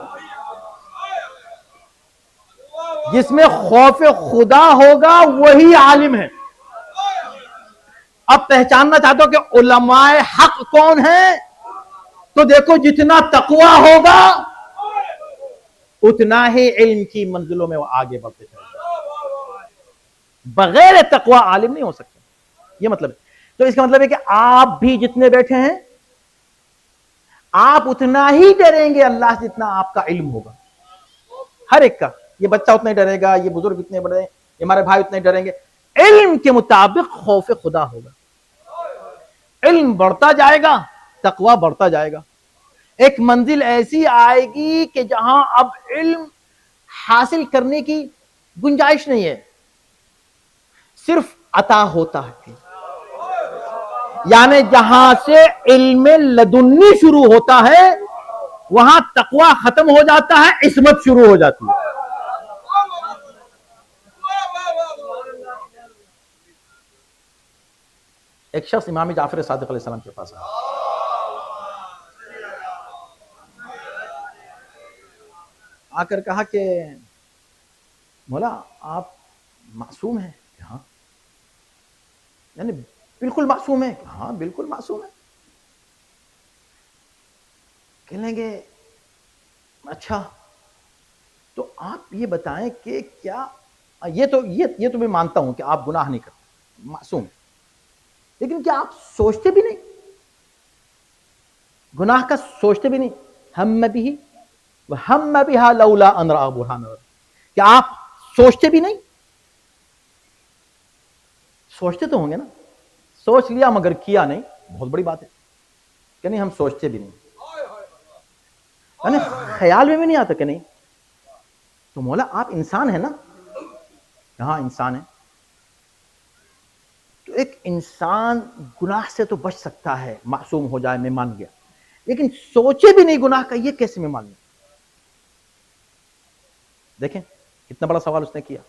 جس میں خوف خدا ہوگا وہی عالم ہے. اب پہچاننا چاہتے ہو کہ علماء حق کون ہیں، تو دیکھو جتنا تقویٰ ہوگا اتنا ہی علم کی منزلوں میں وہ آگے بڑھتے چلے. بغیر تقویٰ عالم نہیں ہو سکتے، یہ مطلب ہے. تو اس کا مطلب ہے کہ آپ بھی جتنے بیٹھے ہیں آپ اتنا ہی ڈریں گے اللہ سے جتنا آپ کا علم ہوگا. ہر ایک کا، یہ بچہ اتنا ہی ڈرے گا، یہ بزرگ اتنے بڑے، یہ ہمارے بھائی اتنے ڈریں گے. علم کے مطابق خوف خدا ہوگا. علم بڑھتا جائے گا، تقویٰ بڑھتا جائے گا. ایک منزل ایسی آئے گی کہ جہاں اب علم حاصل کرنے کی گنجائش نہیں ہے، صرف عطا ہوتا ہے. یعنی جہاں سے علم لدنی شروع ہوتا ہے وہاں تقویٰ ختم ہو جاتا ہے، عصمت شروع ہو جاتی ہے. ایک شخص امام جعفر صادق علیہ السلام کے پاس آ کر کہا کہ مولا آپ معصوم ہیں؟ ہاں. یعنی بالکل معصوم ہے؟ ہاں بالکل معصوم ہے. کہنے لگے اچھا تو آپ یہ بتائیں کہ کیا یہ تو میں مانتا ہوں کہ آپ گناہ نہیں کرتے، معصوم، لیکن کیا آپ سوچتے بھی نہیں، گناہ کا سوچتے بھی نہیں؟ ہم بھی ہم بہا لولا ان رأى برہان، کہ آپ سوچتے بھی نہیں. سوچتے تو ہوں گے نا, سوچ لیا مگر کیا نہیں, بہت بڑی بات ہے کہ نہیں. ہم سوچتے بھی نہیں, یعنی خیال میں بھی نہیں آتا کہ نہیں. تو مولا آپ انسان ہیں نا, ہاں انسان ہے. تو ایک انسان گناہ سے تو بچ سکتا ہے, معصوم ہو جائے, میں مان گیا, لیکن سوچے بھی نہیں گناہ کا, یہ کیسے میں مان لوں؟ دیکھیں کتنا بڑا سوال اس نے کیا.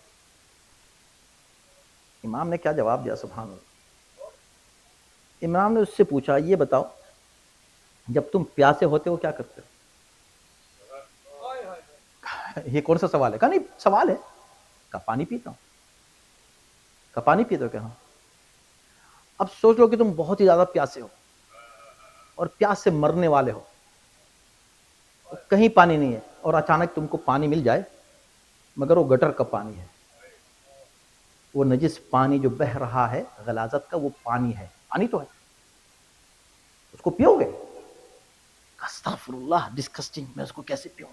امام نے کیا جواب دیا, سبحان اللہ. امام نے اس سے پوچھا, یہ بتاؤ جب تم پیاسے ہوتے ہو کیا کرتے ہو؟ یہ کون سا سوال ہے؟ کہا نہیں سوال ہے. کہا پانی پیتا ہوں. کہا پانی پیتے ہو کیا؟ ہاں. اب سوچ لو کہ تم بہت ہی زیادہ پیاسے ہو اور پیاس سے مرنے والے ہو, کہیں پانی نہیں ہے, اور اچانک تم کو پانی مل جائے, مگر وہ گٹر کا پانی ہے, وہ نجس پانی جو بہ رہا ہے غلاظت کا, وہ پانی ہے, پانی تو ہے, اس کو پیو گے؟ استغفر اللہ, ڈسکسٹنگ, میں اس کو کیسے پیوں؟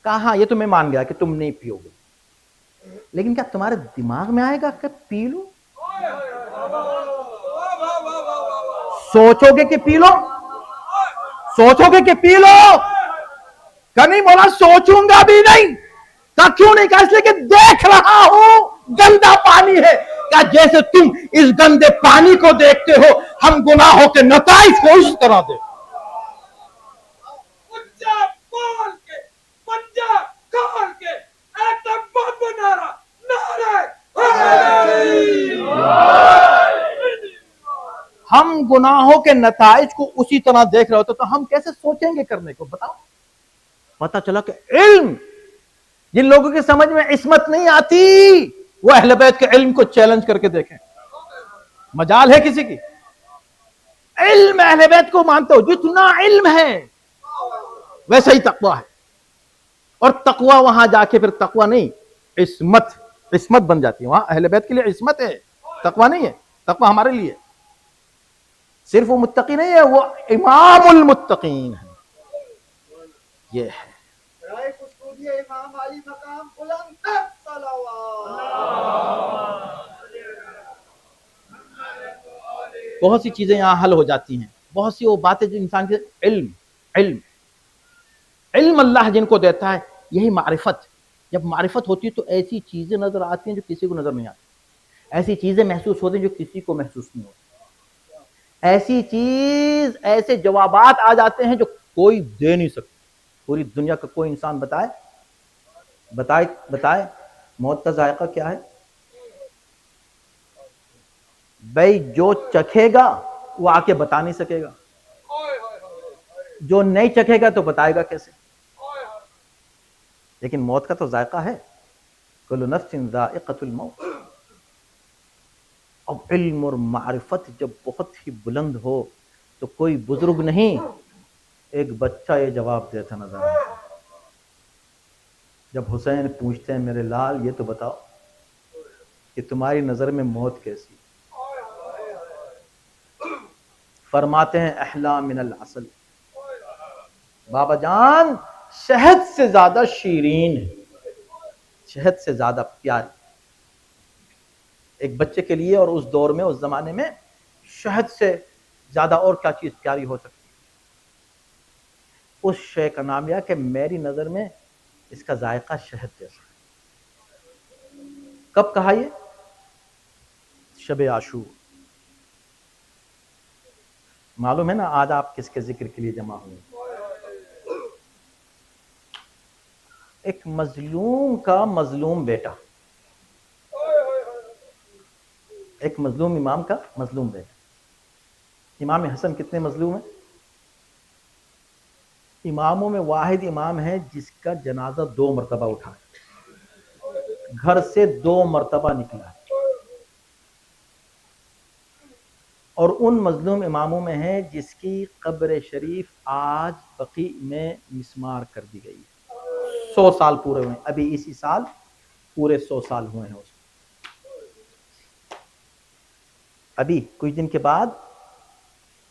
کہا ہاں یہ تو میں مان گیا کہ تم نہیں پیو گے, لیکن کیا تمہارے دماغ میں آئے گا کہ پی لو؟ سوچو گے کہ پی لو؟ سوچو گے کہ پی لو؟ کہ نہیں مولا سوچوں گا بھی نہیں. کہا کیوں نہیں؟ کہا اس لیے کہ دیکھ رہا ہوں گندا پانی ہے. کہا جیسے تم اس گندے پانی کو دیکھتے ہو, ہم گناہوں کے نتائج کو اس طرح دیکھتے. ہم گناہوں کے نتائج کو اسی طرح دیکھ رہے ہوتے تو ہم کیسے سوچیں گے کرنے کو؟ بتاؤ. پتا چلا کہ علم, جن لوگوں کی سمجھ میں عصمت نہیں آتی, وہ اہل بیت کے علم کو چیلنج کر کے دیکھیں. مجال ہے کسی کی؟ علم اہل بیت کو مانتے ہو, جتنا علم ہے ویسا ہی تقوی ہے. اور تقوی وہاں جا کے پھر تقوی نہیں, عصمت بن جاتی ہے. وہاں اہل بیت کے لیے عصمت ہے, تقوی نہیں ہے. تقوی ہمارے لیے صرف وہ متقی نہیں ہے, وہ امام المتقین ہے. یہ ہے بہت سی چیزیں یہاں حل ہو جاتی ہیں, بہت سی وہ باتیں جو انسان کے علم اللہ جن کو دیتا ہے, یہی معرفت. جب معرفت ہوتی ہے تو ایسی چیزیں نظر آتی ہیں جو کسی کو نظر نہیں آتی, ایسی چیزیں محسوس ہوتی ہیں جو کسی کو محسوس نہیں ہوتی, ایسے جوابات آ جاتے ہیں جو کوئی دے نہیں سکتا. پوری دنیا کا کوئی انسان بتائے موت کا ذائقہ کیا ہے؟ بھائی جو چکھے گا وہ آ کے بتا نہیں سکے گا, جو نہیں چکھے گا تو بتائے گا کیسے؟ لیکن موت کا تو ذائقہ ہے, کل نفس ذائقۃ الموت. اب علم اور معرفت جب بہت ہی بلند ہو تو کوئی بزرگ نہیں, ایک بچہ یہ جواب دیتا نظر آتا. جب حسین پوچھتے ہیں میرے لال یہ تو بتاؤ کہ تمہاری نظر میں موت کیسی؟ فرماتے ہیں احلا من العسل, بابا جان شہد سے زیادہ شیرین ہے, شہد سے زیادہ پیاری. ایک بچے کے لیے اور اس دور میں, اس زمانے میں, شہد سے زیادہ اور کیا چیز پیاری ہو سکتی؟ اس شے کا نام یہ کہ میری نظر میں اس کا ذائقہ شہد جیسا. کب کہا یہ؟ شب عاشور. معلوم ہے نا آج آپ کس کے ذکر کے لیے جمع ہوئے؟ ایک مظلوم کا مظلوم بیٹا, ایک مظلوم امام کا مظلوم بیٹا. امام حسن کتنے مظلوم ہیں؟ اماموں میں واحد امام ہے جس کا جنازہ 2 مرتبہ اٹھا, گھر سے 2 مرتبہ نکلا, اور ان مظلوم اماموں میں ہے جس کی قبر شریف آج بقیع میں مسمار کر دی گئی. 100 سال پورے ہوئے, ابھی اسی سال پورے 100 سال ہوئے ہیں اس کو. ابھی کچھ دن کے بعد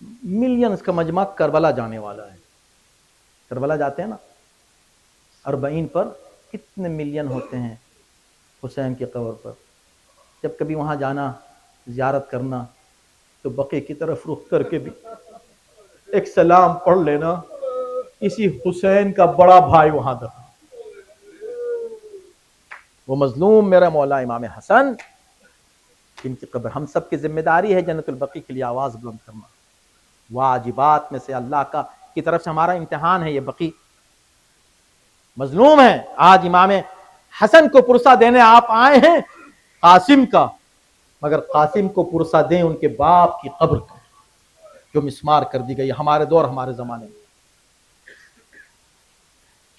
ملینز کا مجمع کربلا جانے والا ہے. کربلا جاتے ہیں نا 40 پر, کتنے ملین ہوتے ہیں حسین کی قبر پر. جب کبھی وہاں جانا زیارت کرنا تو بقیع کی طرف رخ کر کے بھی ایک سلام پڑھ لینا، اسی حسین کا بڑا بھائی وہاں تھا، وہ مظلوم میرا مولا امام حسن، جن کی قبر ہم سب کی ذمہ داری ہے جنت البقیع کے لیے آواز بلند کرنا. واجبات میں سے اللہ کی طرف سے ہمارا امتحان ہے. یہ بقیع مظلوم ہے. آج امام حسن کو پرسہ دینے آپ آئے ہیں قاسم کا، مگر قاسم کو پرسہ دیں ان کے باپ کی قبر کا جو مسمار کر دی گئی ہمارے دور ہمارے زمانے میں.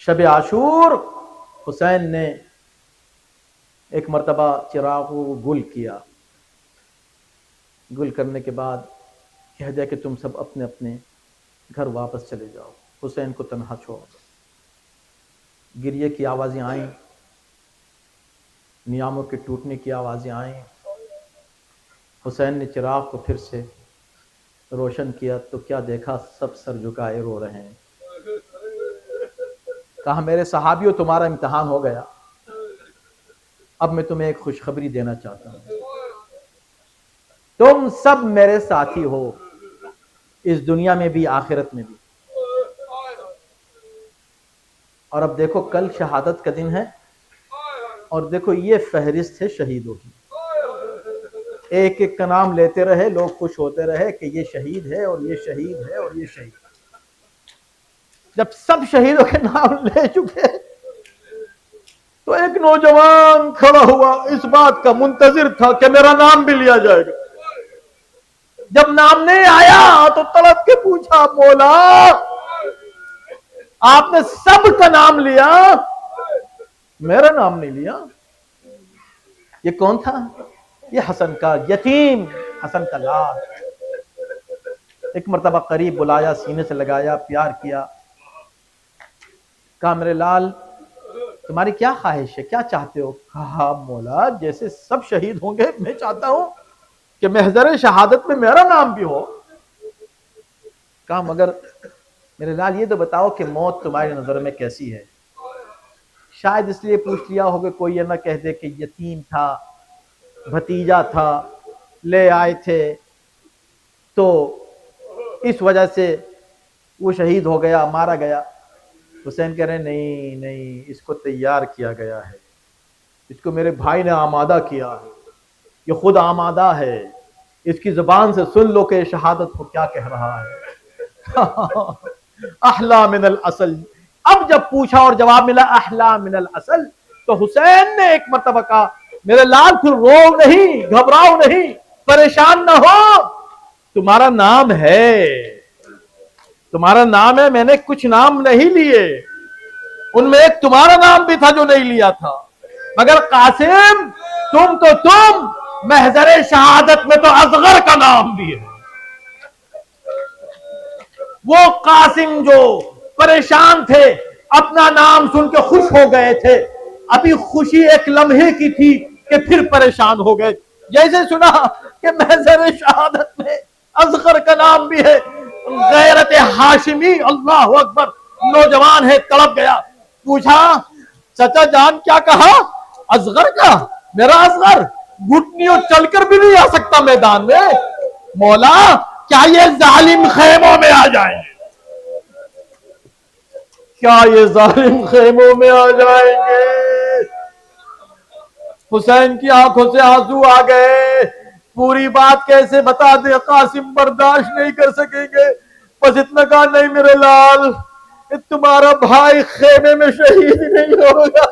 شب عاشور حسین نے ایک مرتبہ چراغ کو گل کیا، گل کرنے کے بعد کہہ دیا کہ تم سب اپنے اپنے گھر واپس چلے جاؤ، حسین کو تنہا چھوڑ دو. گریے کی آوازیں آئیں، نیاموں کے ٹوٹنے کی آوازیں آئیں. حسین نے چراغ کو پھر سے روشن کیا تو کیا دیکھا، سب سر جھکائے رو رہے ہیں. کہا میرے صحابیوں تمہارا امتحان ہو گیا، اب میں تمہیں ایک خوشخبری دینا چاہتا ہوں، تم سب میرے ساتھی ہو اس دنیا میں بھی آخرت میں بھی. اور اب دیکھو کل شہادت کا دن ہے اور دیکھو یہ فہرست ہے شہیدوں کی. ایک ایک کا نام لیتے رہے، لوگ خوش ہوتے رہے کہ یہ شہید ہے اور یہ شہید ہے اور یہ شہید. جب سب شہیدوں کے نام لے چکے تو ایک نوجوان کھڑا ہوا، اس بات کا منتظر تھا کہ میرا نام بھی لیا جائے گا. جب نام نہیں آیا تو تڑپ کے پوچھا مولا آپ نے سب کا نام لیا، میرا نام نہیں لیا. یہ کون تھا؟ یہ حسن کا یتیم، حسن کا لال. ایک مرتبہ قریب بلایا، سینے سے لگایا، پیار کیا، کہا میرے لال تمہاری کیا خواہش ہے، کیا چاہتے ہو؟ کہا مولا جیسے سب شہید ہوں گے میں چاہتا ہوں کہ محضر شہادت میں میرا نام بھی ہو. کہا مگر میرے لال یہ تو بتاؤ کہ موت تمہاری نظر میں کیسی ہے؟ شاید اس لیے پوچھ لیا ہوگا کوئی یہ نہ کہہ دے کہ یتیم تھا، بھتیجا تھا، لے آئے تھے تو اس وجہ سے وہ شہید ہو گیا، مارا گیا. حسین کہہ رہے نہیں نہیں، اس کو تیار کیا گیا ہے، اس کو میرے بھائی نے آمادہ کیا ہے، یہ خود آمادہ ہے، اس کی زبان سے سن لو کہ شہادت کو کیا کہہ رہا ہے. احلا من الاصل. اب جب پوچھا اور جواب ملا احلا من الاصل تو حسین نے ایک مرتبہ کہا میرے لال پھر رو نہیں، گھبراؤ نہیں، پریشان نہ ہو، تمہارا نام ہے، تمہارا نام ہے. میں نے کچھ نام نہیں لیے، ان میں ایک تمہارا نام بھی تھا جو نہیں لیا تھا، مگر قاسم تم محضر شہادت میں تو اصغر کا نام بھی ہے. وہ قاسم جو پریشان تھے، اپنا نام سن کے خوش ہو گئے تھے، ابھی خوشی ایک لمحے کی تھی کہ پھر پریشان ہو گئے. جیسے سنا کہ محضر شہادت میں اصغر کا نام بھی ہے، غیرت ہاشمی، اللہ اکبر، نوجوان ہے، تڑپ گیا. پوچھا چچا جان کیا کہا؟ اصغر کا؟ میرا اصغر گھٹنیوں چل کر بھی نہیں آ سکتا میدان میں. مولا کیا یہ ظالم خیموں میں آ جائیں؟ کیا یہ ظالم خیموں میں آ جائیں گے؟ حسین کی آنکھوں سے آنسو آ گئے. پوری بات کیسے بتا دے، قاسم برداشت نہیں کر سکیں گے. بس اتنا کہا نہیں میرے لال، تمہارا بھائی خیمے میں شہید نہیں ہوگا،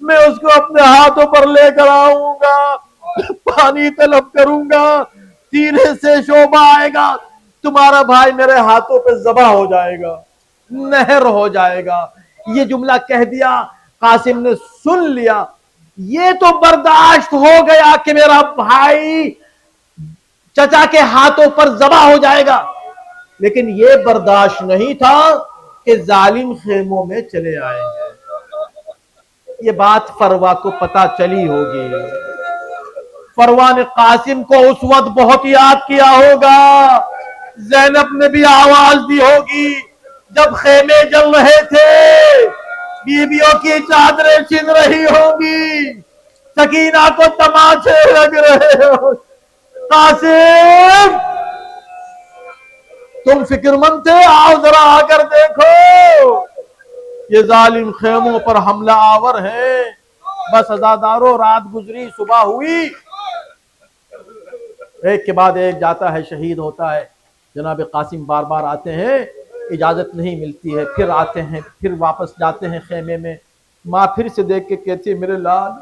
میں اس کو اپنے ہاتھوں پر لے کر آؤں گا، پانی طلب کروں گا، سینے سے شعبہ آئے گا، تمہارا بھائی میرے ہاتھوں پہ ذبح ہو جائے گا، نہر ہو جائے گا. یہ جملہ کہہ دیا، قاسم نے سن لیا. یہ تو برداشت ہو گیا کہ میرا بھائی چچا کے ہاتھوں پر ذبح ہو جائے گا، لیکن یہ برداشت نہیں تھا کہ ظالم خیموں میں چلے آئیں گے. یہ بات فروا کو پتا چلی ہوگی. فروا نے قاسم کو اس وقت بہت یاد کیا ہوگا. زینب نے بھی آواز دی ہوگی جب خیمے جل رہے تھے، بیویوں کی چادریں چھن رہی ہوں گی، سکینہ کو تماچے لگ رہے ہوں۔ قاسم تم فکر مند تھے، آؤ ذرا آ کر دیکھو، یہ ظالم خیموں پر حملہ آور ہے۔ بس عزادارو، رات گزری، صبح ہوئی، ایک کے بعد ایک جاتا ہے، شہید ہوتا ہے۔ جناب قاسم بار بار آتے ہیں، اجازت نہیں ملتی ہے، پھر آتے ہیں، پھر واپس جاتے ہیں خیمے میں۔ ماں پھر سے دیکھ کے کہتی ہے میرے لال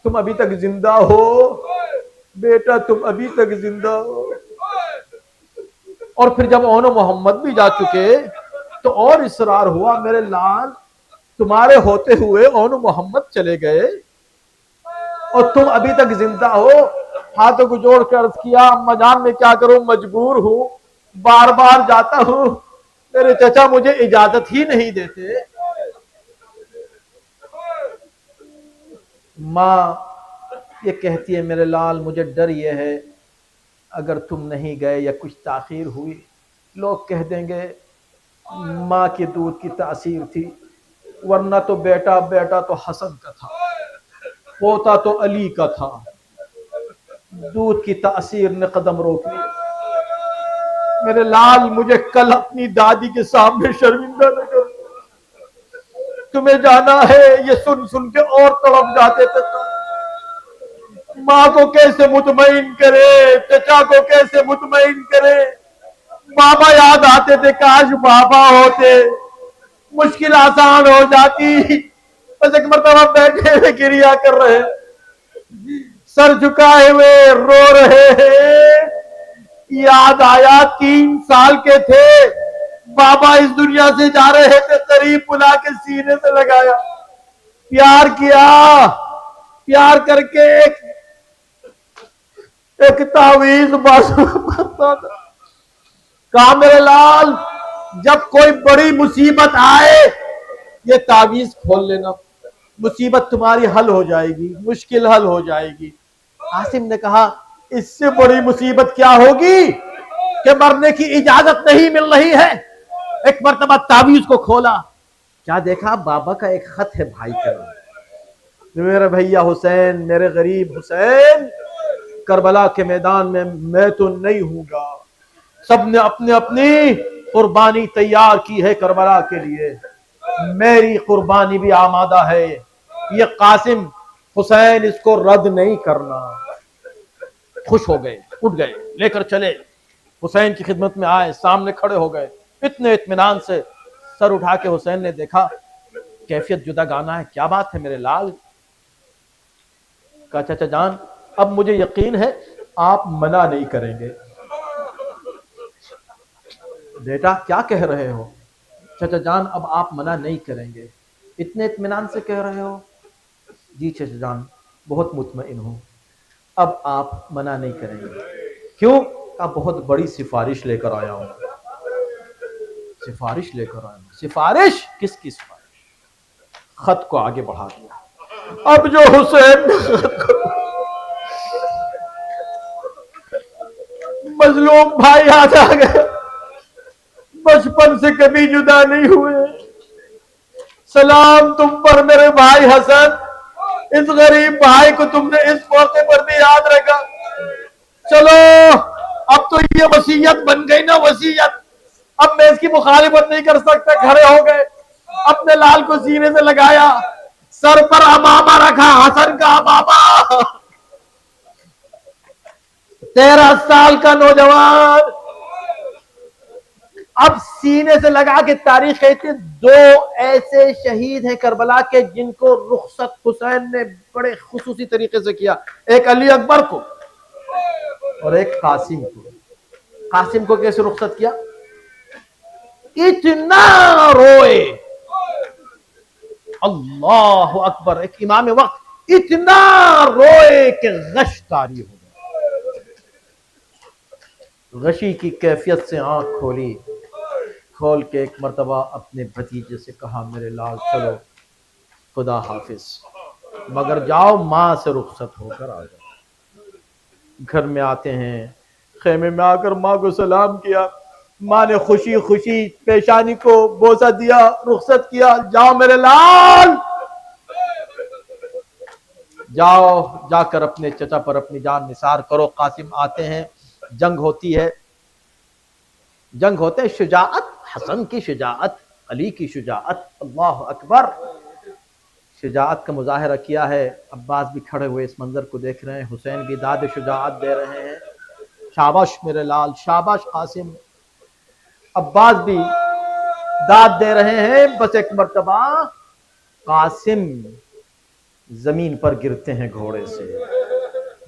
تم ابھی تک زندہ ہو، بیٹا تم ابھی تک زندہ ہو۔ اور پھر جب اون و محمد بھی جا چکے تو اور اصرار ہوا، میرے لال تمہارے ہوتے ہوئے اون و محمد چلے گئے اور تم ابھی تک زندہ ہو۔ ہاتھوں کو جوڑ کے عرض کیا اماں جان میں کیا کروں، مجبور ہوں، بار بار جاتا ہوں، میرے چچا مجھے اجازت ہی نہیں دیتے۔ ماں یہ کہتی ہے میرے لال مجھے ڈر یہ ہے اگر تم نہیں گئے یا کچھ تاخیر ہوئی، لوگ کہہ دیں گے ماں کے دودھ کی تاثیر تھی، ورنہ تو بیٹا تو حسن کا تھا، پوتا تو علی کا تھا، دودھ کی تاثیر نے قدم روک لیا۔ میرے لال مجھے کل اپنی دادی کے سامنے شرمندہ نہ کر، تمہیں جانا ہے، یہ سن سن کے اور تڑپ جاتے تھے۔ ماں کو کیسے مطمئن کرے، چچا کو کیسے مطمئن کرے، بابا یاد آتے تھے، کاش بابا ہوتے، مشکل آسان ہو جاتی۔ بس ایک مرتبہ بیٹھے ہوئے گریا کر رہے، سر جھکائے ہوئے رو رہے ہیں، یاد آیا 3 سال کے تھے، بابا اس دنیا سے جا رہے تھے، قریب بلا کے سینے سے لگایا، پیار کیا، پیار کر کے ایک تعویذ بازو کرتا تھا۔ کہا میرے لال جب کوئی بڑی مصیبت آئے یہ تعویذ کھول لینا، مصیبت تمہاری حل ہو جائے گی، مشکل حل ہو جائے گی۔ قاسم نے کہا اس سے بڑی مصیبت کیا ہوگی کہ مرنے کی اجازت نہیں مل رہی ہے۔ ایک مرتبہ تعویذ کو کھولا، کیا دیکھا، بابا کا ایک خط ہے بھائی کا، میرے بھیا حسین، میرے غریب حسین، کربلا کے میدان میں تو نہیں ہوں گا، سب نے اپنے اپنی قربانی تیار کی ہے کربلا کے لیے، میری قربانی بھی آمادہ ہے، یہ قاسم حسین اس کو رد نہیں کرنا۔ خوش ہو گئے، اٹھ گئے، لے کر چلے، حسین کی خدمت میں آئے، سامنے کھڑے ہو گئے، اتنے اطمینان سے سر اٹھا کے حسین نے دیکھا، کیفیت جدا گانا ہے، کیا بات ہے میرے لال؟ کہا چچا جان اب مجھے یقین ہے آپ منع نہیں کریں گے۔ بیٹا کیا کہہ رہے ہو؟ چچا جان اب آپ منع نہیں کریں گے، اتنے اطمینان سے کہہ رہے ہو؟ جی چچا جان بہت مطمئن ہوں، اب آپ منع نہیں کریں گے۔ کیوں؟ کہا بہت بڑی سفارش لے کر آیا ہوں۔ سفارش لے کر آیا ہوں؟ سفارش؟ کس کی سفارش؟ خط کو آگے بڑھا دیا۔ اب جو حسین مظلوم بھائی آ گئے، بچپن سے کبھی جدا نہیں ہوئے، سلام تم پر میرے بھائی حسن، اس غریب بھائی کو تم نے اس موقع پر بھی یاد رکھا، چلو اب تو یہ وصیت بن گئی نا، وصیت، اب میں اس کی مخالفت نہیں کر سکتا۔ کھڑے ہو گئے، اپنے لال کو سینے سے لگایا، سر پر امامہ رکھا، حسن کا امامہ، 13 سال کا نوجوان، اب سینے سے لگا کے تاریخ کہتے 2 ایسے شہید ہیں کربلا کے جن کو رخصت حسین نے بڑے خصوصی طریقے سے کیا، ایک علی اکبر کو اور ایک قاسم کو۔ قاسم کو کیسے رخصت کیا؟ اتنا روئے، اللہ اکبر، ایک امام وقت اتنا روئے کہ غش طاری ہو گیا، غشی کی کیفیت سے آنکھ کھولی، کھول کے ایک مرتبہ اپنے بھتیجے سے کہا میرے لال چلو خدا حافظ، مگر جاؤ ماں سے رخصت ہو کر آ جاؤ۔ گھر میں آتے ہیں، خیمے میں آ کر ماں کو سلام کیا، ماں نے خوشی خوشی پیشانی کو بوسہ دیا، رخصت کیا، جاؤ میرے لال، جاؤ جا کر اپنے چچا پر اپنی جان نثار کرو۔ قاسم آتے ہیں، جنگ ہوتی ہے، جنگ ہوتے ہیں، شجاعت، حسن کی شجاعت، علی کی شجاعت، اللہ اکبر، شجاعت کا مظاہرہ کیا ہے۔ عباس بھی کھڑے ہوئے اس منظر کو دیکھ رہے ہیں، حسین بھی داد شجاعت دے رہے ہیں، شاباش میرے لال، شاباش قاسم۔ عباس بھی داد دے رہے ہیں۔ بس ایک مرتبہ قاسم زمین پر گرتے ہیں گھوڑے سے،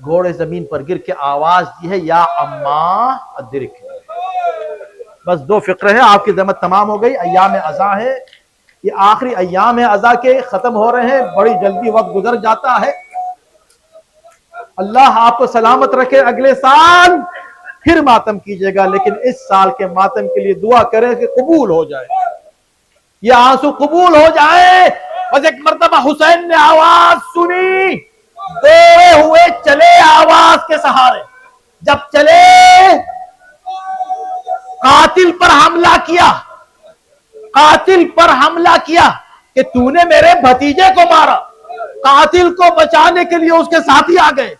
گھوڑے زمین پر گر کے آواز دی ہے، یا اماں ادرک۔ بس دو فقرے ہیں، آپ کی زحمت تمام ہو گئی، ایام عزا ہے، یہ آخری ایام عزا کے ختم ہو رہے ہیں، بڑی جلدی وقت گزر جاتا ہے۔ اللہ آپ کو سلامت رکھے، اگلے سال پھر ماتم کیجئے گا، لیکن اس سال کے ماتم کے لیے دعا کریں کہ قبول ہو جائے، یہ آنسو قبول ہو جائے۔ بس ایک مرتبہ حسین نے آواز سنی، دوڑے ہوئے چلے آواز کے سہارے، جب چلے قاتل پر حملہ کیا، قاتل پر حملہ کیا کہ تو نے میرے بھتیجے کو مارا۔ قاتل کو بچانے کے لیے اس کے ساتھی آ گئے،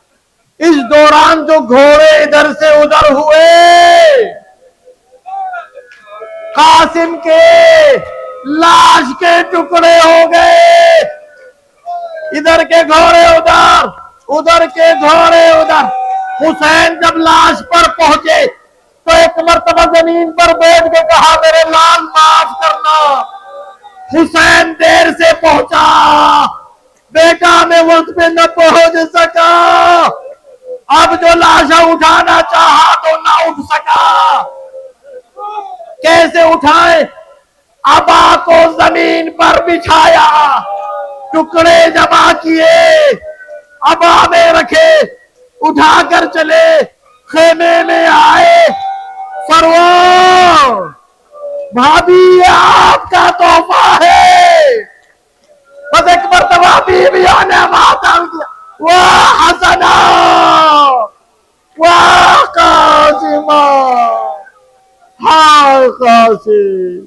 اس دوران جو گھوڑے ادھر سے ادھر ہوئے، قاسم کے لاش کے ٹکڑے ہو گئے، ادھر کے گھوڑے ادھر، ادھر کے گھوڑے ادھر۔ حسین جب لاش پر پہنچے تو ایک مرتبہ زمین پر بیٹھ کے کہا، میرے لال معاف کرنا، حسین دیر سے پہنچا، بیٹا میں وقت پہ نہ پہنچ سکا، اب جو لاشا اٹھانا چاہا تو نہ اٹھ سکا، کیسے اٹھائے؟ ابا کو زمین پر بچھایا، ٹکڑے جمع کیے، ابا میں رکھے، اٹھا کر چلے، خیمے میں آئے، سرور بھابی آپ کا تحفہ ہے۔ بس ایک مرتبہ بیویوں نے ماتم کیا، واہ حسنا واہ قاسمہ، ہائے قاسم۔